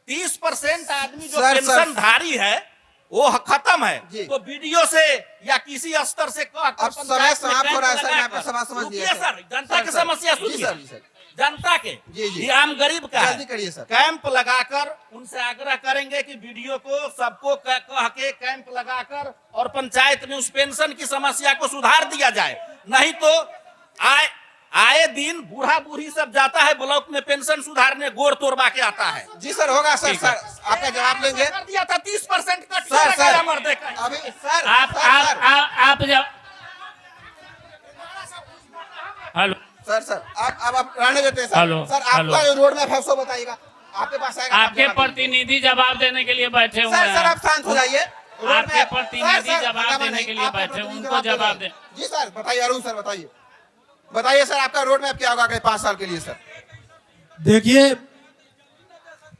30% आदमी जो पेंशन धारी है वो खत्म है। तो वीडियो से या किसी स्तर से अब समय समाप्त हो रहा है सर, मैं आपको समझ लिया सर। जनता की समस्या सुनिए, जनता के जी आम गरीब का जल्दी करिए सर। कैंप लगाकर उनसे आग्रह करेंगे कि वीडियो को सबको कह के कैंप लगाकर और पंचायत में उस पेंशन की समस्या को सुधार दिया जाए। नहीं तो आए दिन बूढ़ा बूढ़ी सब जाता है ब्लॉक में पेंशन सुधारने, गोड़ तोड़वा के आता है। जी सर होगा सर, आपका जवाब लेंगे। कर दिया था 30% कट सर अभी सर आप जब हेलो सर आप रहने देते हैं हेलो, सर आपका जो रोड मैप है उसको बताइएगा, आपके पास आएगा। आपके प्रतिनिधि जवाब देने के लिए बैठे हुए हैं। सर आप शांत हो जाइए। आपके प्रतिनिधि जवाब देने के लिए बैठे, उनको जवाब दें। जी सर बताइए, अरुण सर बताइए सर आपका रोड मैप क्या होगा अगले 5 साल के लिए सर? देखिए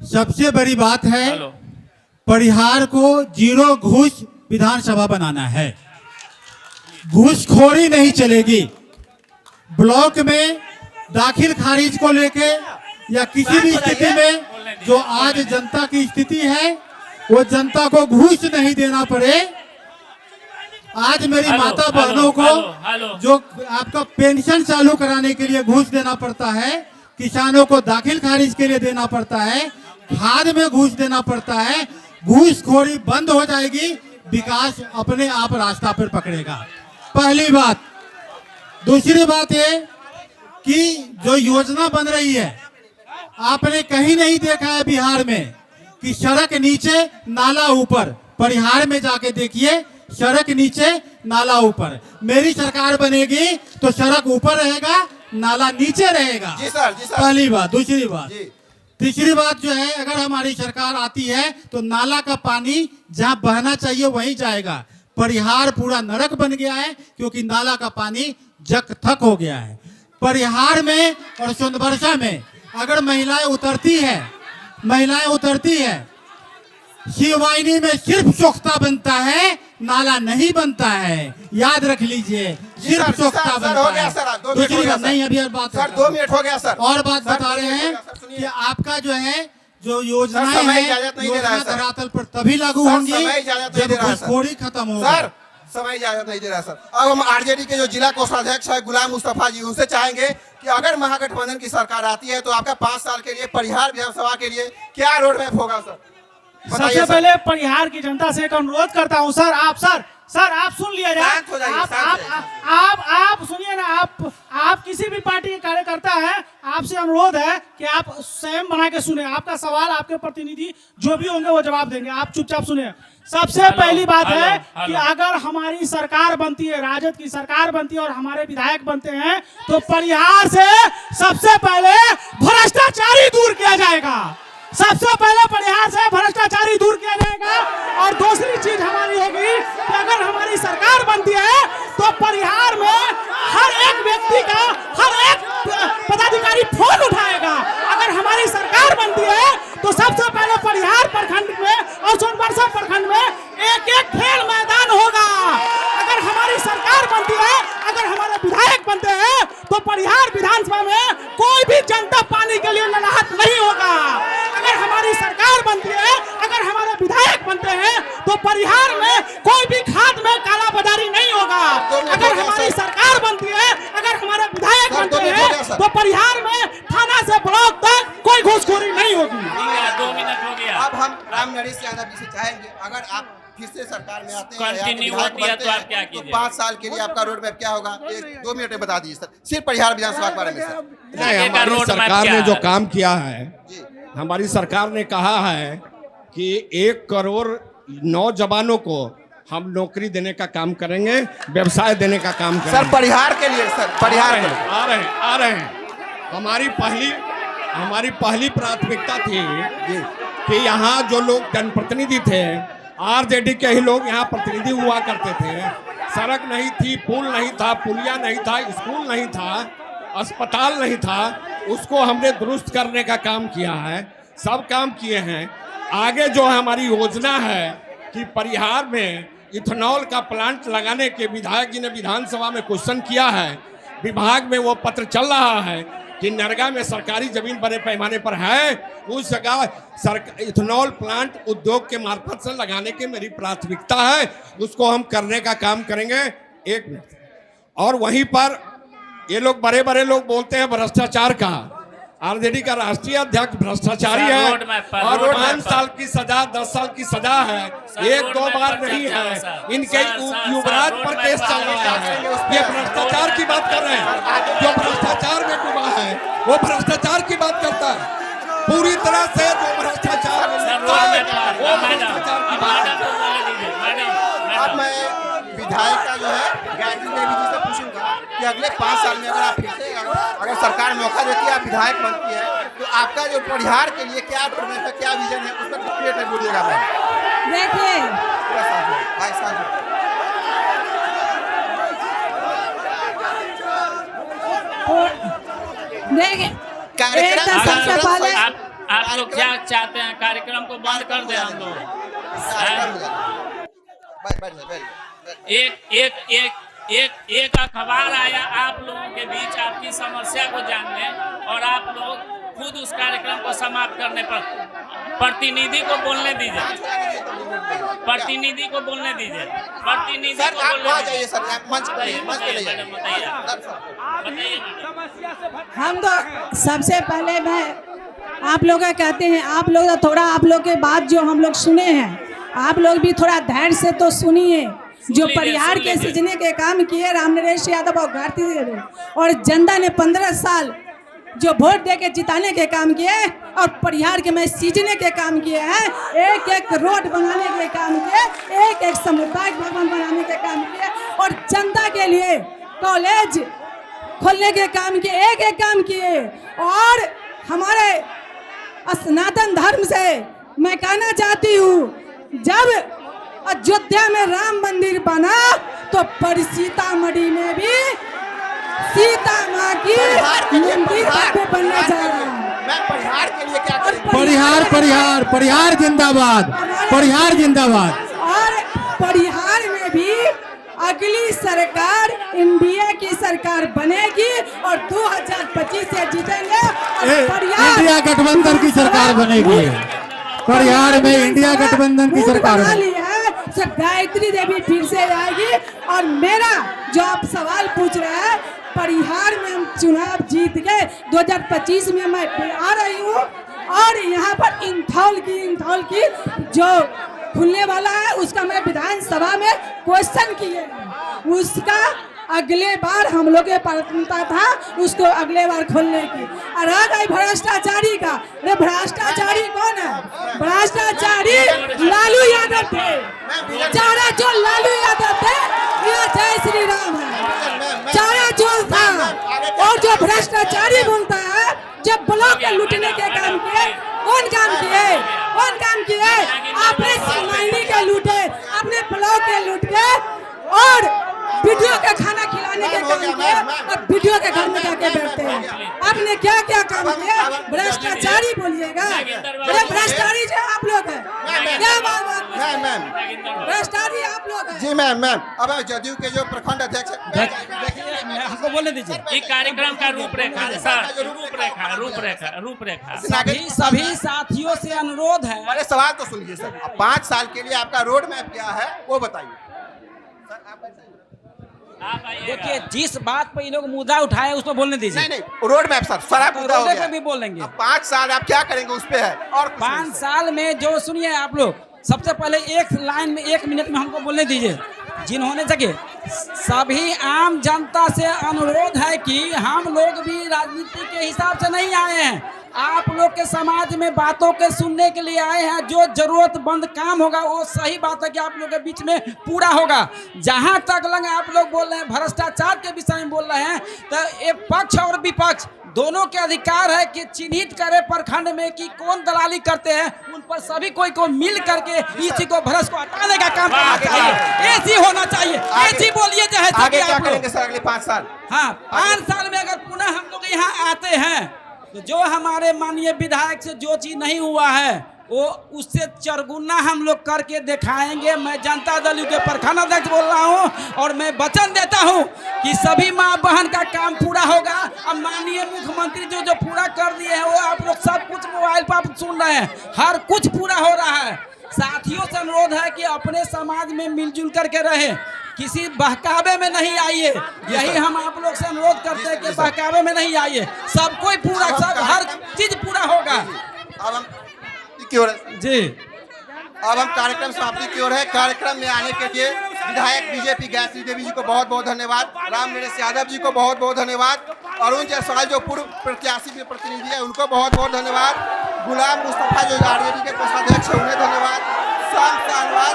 सबसे बड़ी बात है, परिहार को 0 घूस विधानसभा बनाना है। घूसखोरी नहीं चलेगी। ब्लॉक में दाखिल खारिज को लेके या किसी भी स्थिति में जो आज जनता की स्थिति है, वो जनता को घूस नहीं देना पड़े। आज मेरी माता बहनों को जो आपका पेंशन चालू कराने के लिए घूस देना पड़ता है, किसानों को दाखिल खारिज के लिए देना पड़ता है, खाद में घूस देना पड़ता है, घूसखोरी बंद हो जाएगी, विकास अपने आप रास्ता पर पकड़ेगा। पहली बात। दूसरी बात ये कि जो योजना बन रही है, आपने कहीं नहीं देखा है बिहार में कि सड़क नीचे नाला ऊपर। परिहार में जाके देखिए, सड़क नीचे नाला ऊपर। मेरी सरकार बनेगी तो सड़क ऊपर रहेगा, नाला नीचे रहेगा। जी सर। पहली बात। दूसरी बात, तीसरी बात जो है, अगर हमारी सरकार आती है तो नाला का पानी जहां बहना चाहिए वहीं जाएगा। परिहार पूरा नरक बन गया है क्योंकि नाला का पानी जक थक हो गया है। परिहार में और सोनबरसा में अगर महिलाएं उतरती है, शिववाहिनी में सिर्फ सोख्ता बनता है, नाला नहीं बनता है। याद रख लीजिए, सिर्फ सोख्ता बनता है। दूसरी बात नहीं, अभी और बात सर 2 मिनट हो गया सर। और बात बता रहे हैं कि आपका जो है जो योजनाएं हैं, योजना धरातल पर तभी लागू होंगी जब घूसखोरी खत्म होगा। सर समय इजाजत नहीं दे रहा सर। अब हम आरजेडी के जो जिला कोषाध्यक्ष है गुलाम मुस्तफा जी, उनसे चाहेंगे कि अगर महागठबंधन की सरकार आती है तो आपका 5 साल के लिए परिहार विधानसभा के लिए क्या रोड मैप होगा सर? सबसे पहले परिहार की जनता से एक अनुरोध करता हूं सर आप सुन लिया जाए। आप सुनिए ना, आप किसी भी पार्टी के कार्यकर्ता है, आपसे अनुरोध है कि आप स्वयं बना के सुने। आपका सवाल आपके प्रतिनिधि जो भी होंगे वो जवाब देंगे, आप चुपचाप सुनिए। सबसे पहली बात है कि अगर हमारी सरकार बनती है, राजद की सरकार बनती है और हमारे विधायक बनते हैं, तो परिहार से सबसे पहले भ्रष्टाचारी दूर किया जाएगा। सबसे पहले परिहार से भ्रष्टाचारी दूर किया जाएगा। और दूसरी चीज हमारी होगी कि अगर हमारी सरकार बनती है तो परिहार में हर एक व्यक्ति का, हर एक पदाधिकारी फोन उठाएगा। अगर हमारी सरकार बनती है तो सबसे पहले परिहार प्रखंड में और सोनबरसा प्रखंड में एक एक खेल मैदान होगा। अगर हमारी सरकार बनती है, अगर हमारे विधायक बनते हैं तो परिहार विधानसभा में कोई भी जनता पानी के लिए ललाहट नहीं होगा। अगर हमारी सरकार बनती है, अगर हमारे विधायक बनते हैं तो परिहार में कोई भी खाद में कालाबाजारी नहीं होगा। अगर हमारी सरकार बनती है, अगर हमारे विधायक बनते हैं तो परिहार में थाना से ब्लॉक तक कोई घूसखोरी नहीं होगी। 2 मिनट हो गया। अब हम राम नरेश यादव जी से चाहेंगे, अगर आप फिर से सरकार में आते हैं, कंटिन्यू होती है तो आप क्या तो कीजिए? 5 साल के लिए आपका रोड मैप क्या होगा? 2 मिनट में बता दीजिए सर, सिर्फ परिहार विधानसभा के बारे में सर। नहीं, हमारी सरकार ने जो काम किया है, हमारी सरकार ने कहा है कि 1 करोड़ नौजवानों को हम नौकरी देने का काम करेंगे, व्यवसाय देने का काम करेंगे। सर परिहार के लिए, सर परिहार के लिए आ रहे हैं। हमारी पहली प्राथमिकता थी कि यहाँ जो लोग जनप्रतिनिधि थे, आरजेडी के ही लोग यहाँ प्रतिनिधि हुआ करते थे। सड़क नहीं थी, पुल नहीं था, पुलिया नहीं था, स्कूल नहीं था, अस्पताल नहीं था, उसको हमने दुरुस्त करने का काम किया है। सब काम किए हैं। आगे जो हमारी योजना है कि परिहार में इथेनॉल का प्लांट लगाने के विधायक जी ने विधानसभा में क्वेश्चन किया है, विभाग में वो पत्र चल रहा है कि नरगा में सरकारी जमीन बड़े पैमाने पर है, उस जगह इथेनॉल प्लांट उद्योग के मार्फत से लगाने की मेरी प्राथमिकता है, उसको हम करने का काम करेंगे। 1 मिनट। और वहीं पर ये लोग बड़े बड़े लोग बोलते हैं भ्रष्टाचार का। आरजेडी का राष्ट्रीय अध्यक्ष भ्रष्टाचारी है और 5 साल की सजा, 10 साल की सजा है, 1-2 बार नहीं है। इनके युवराज पर केस चल रहा है। ये भ्रष्टाचार की बात कर रहे हैं। जो भ्रष्टाचार में डूबा है वो भ्रष्टाचार की बात करता है। पूरी तरह से जो भ्रष्टाचार अब मैं विधायक का जो है गायत्री देवी जी से पूछूंगा कि अगले 5 साल में अगर आप फिर से अगर सरकार मौका देती है, आप विधायक बनती है, तो आपका जो परिहार के लिए क्या प्रोग्राम है, क्या विजन है, उस पर कितने बोलिएगा। मैं देखिए सबसे पहले आप लोग क्या चाहते हैं? कार्यक्रम को बंद कर दे हम लोग? एक अखबार आया आप लोगों के बीच आपकी समस्या को जानने, और आप लोग खुद उस कार्यक्रम को समाप्त करने पर प्रतिनिधि को बोलने दीजिए। प्रतिनिधि को बोलने दीजिए। प्रतिनिधि को बोलने दीजिए। हम तो सबसे पहले मैं आप लोग कहते हैं, आप लोग थोड़ा, आप लोग के बात जो हम लोग सुने हैं, आप लोग भी थोड़ा धैर्य से तो सुनिए। जो परिहार के सृजने के काम किए राम नरेश यादव और गायत्री देवी, और जनता ने 15 साल जो वोट दे के जिताने के काम किए और परिहार के में सींचने के काम किए हैं, एक एक रोड बनाने के काम किए, एक एक सामुदायिक भवन बनाने के काम किए, और जनता के लिए कॉलेज खोलने के काम किए, एक एक काम किए। और हमारे सनातन धर्म से मैं कहना चाहती हूँ, जब अयोध्या में राम मंदिर बना तो पर सीतामढ़ी में भी सीता माँ की मंदिर बनने जा रहा है। मैं परिहार के लिए क्या करूं? परिहार जिंदाबाद, परिहार जिंदाबाद। और परिहार में भी अगली सरकार इंडिया की सरकार बनेगी और 2025 से जीतेंगे। इंडिया गठबंधन की सरकार बनेगी। परिहार में इंडिया गठबंधन की सरकार बनेगी। गायत्री देवी फिर से आएगी। और मेरा जो आप सवाल पूछ रहे हैं, परिहार में हम चुनाव जीत गए, 2025 में मैं आ रही हूँ, और यहाँ पर इंथौल की जो खुलने वाला है उसका मैं विधानसभा में क्वेश्चन किए, उसका अगले बार हम लोग के प्राथमिकता था उसको अगले बार खोलने की। और आ गई भ्रष्टाचारी का। अरे भ्रष्टाचारी कौन है? भ्रष्टाचारी लालू यादव थे। चारा चोर लालू यादव थे, यह जय श्री राम है। चारा चोर था। और जो भ्रष्टाचारी बोलता है, जब ब्लॉक के लूटने के काम किए, कौन काम किए? आपने सीमानी के लूटे, आपने ब्लॉक के लूट के, और वीडियो के खाना खिलाने के काम किए और वीडियो के घर में जाके बैठते हैं। आपने क्या क्या काम किया? भ्रष्टाचारी बोलिएगा, अरे भ्रष्टाचारी जो आप लोग हैं, क्या बात भ्रष्टाचारी आप लोग हैं। जी मैम अब जदयू के जो प्रखंड अध्यक्ष हमको बोलने दीजिए। ये कार्यक्रम का रूपरेखा सर, रूपरेखा सभी साथियों से अनुरोध है। अरे सवाल तो सुनिए सर, 5 साल के लिए आपका रोड मैप क्या है वो बताइए। देखिए जिस बात पे ये लोग मुद्दा उठाए उस पर बोलने दीजिए। नहीं रोड मैप सर, सारा मुद्दा हो गया। पे भी बोलेंगे। 5 साल आप क्या करेंगे उस पे है। और 5 साल में जो सुनिए आप लोग, सबसे पहले एक लाइन में 1 मिनट में हमको बोलने दीजिए। जिन्होंने सके सभी आम जनता से अनुरोध है कि हम लोग भी राजनीति के हिसाब से नहीं आए हैं, आप लोग के समाज में बातों के सुनने के लिए आए हैं। जो जरूरतमंद काम होगा वो सही बात है कि आप लोग के बीच में पूरा होगा। जहां तक लग आप लोग बोल रहे हैं भ्रष्टाचार के विषय में बोल रहे हैं, तो एक पक्ष और विपक्ष दोनों के अधिकार है कि चिन्हित करे प्रखंड में कि कौन दलाली करते हैं, उन पर सभी कोई को मिल करके इसी को भ्रष्ट को हटाने का काम करना चाहिए। ऐसी होना चाहिए, ऐसी बोलिए चाहे आगे क्या करेंगे सर अगले 5 साल? हाँ 5 साल में अगर पुनः हम लोग यहाँ आते हैं तो जो हमारे माननीय विधायक से जो चीज नहीं हुआ है वो उससे चरगुना हम लोग करके दिखाएंगे। मैं जनता दल के प्रखंड अध्यक्ष बोल रहा हूँ और मैं वचन देता हूँ कि सभी माँ बहन का काम पूरा होगा। अब माननीय मुख्यमंत्री जो पूरा कर दिए हैं वो आप लोग सब कुछ मोबाइल पर आप सुन रहे हैं, हर कुछ पूरा हो रहा है। साथियों से अनुरोध है कि अपने समाज में मिलजुल करके रहे, किसी बहकावे में नहीं आइए। यही हम आप लोग से अनुरोध करते हैं कि बहकावे में नहीं आइए, सब कोई पूरा सब हर चीज पूरा होगा। अब हम की ओर जी अब हम कार्यक्रम समाप्ति की ओर है। कार्यक्रम में आने के लिए विधायक बीजेपी गायत्री देवी जी को बहुत बहुत धन्यवाद, राम नरेश यादव जी को बहुत बहुत धन्यवाद, अरुण जायसवाल जो पूर्व प्रत्याशी के प्रतिनिधि है उनको बहुत बहुत धन्यवाद, गुलाम मुस्तफा जो आरजेडी के कोषाध्यक्ष है उन्हें धन्यवाद, श्याम शाहनवाज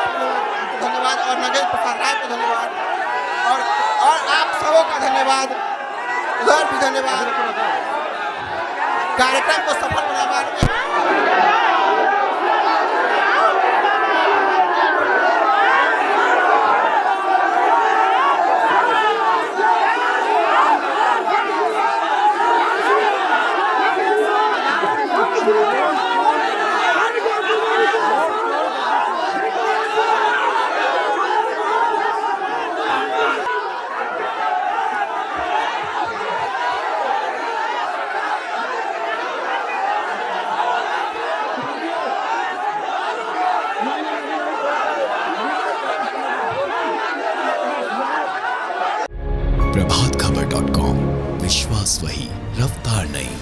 धन्यवाद और नगेंद्र प्रसाद राय को धन्यवाद और आप सबों का धन्यवाद, उधर भी धन्यवाद। कार्यक्रम को सफल बनाने प्रभातखबर.com, विश्वास वही, रफ्तार नहीं।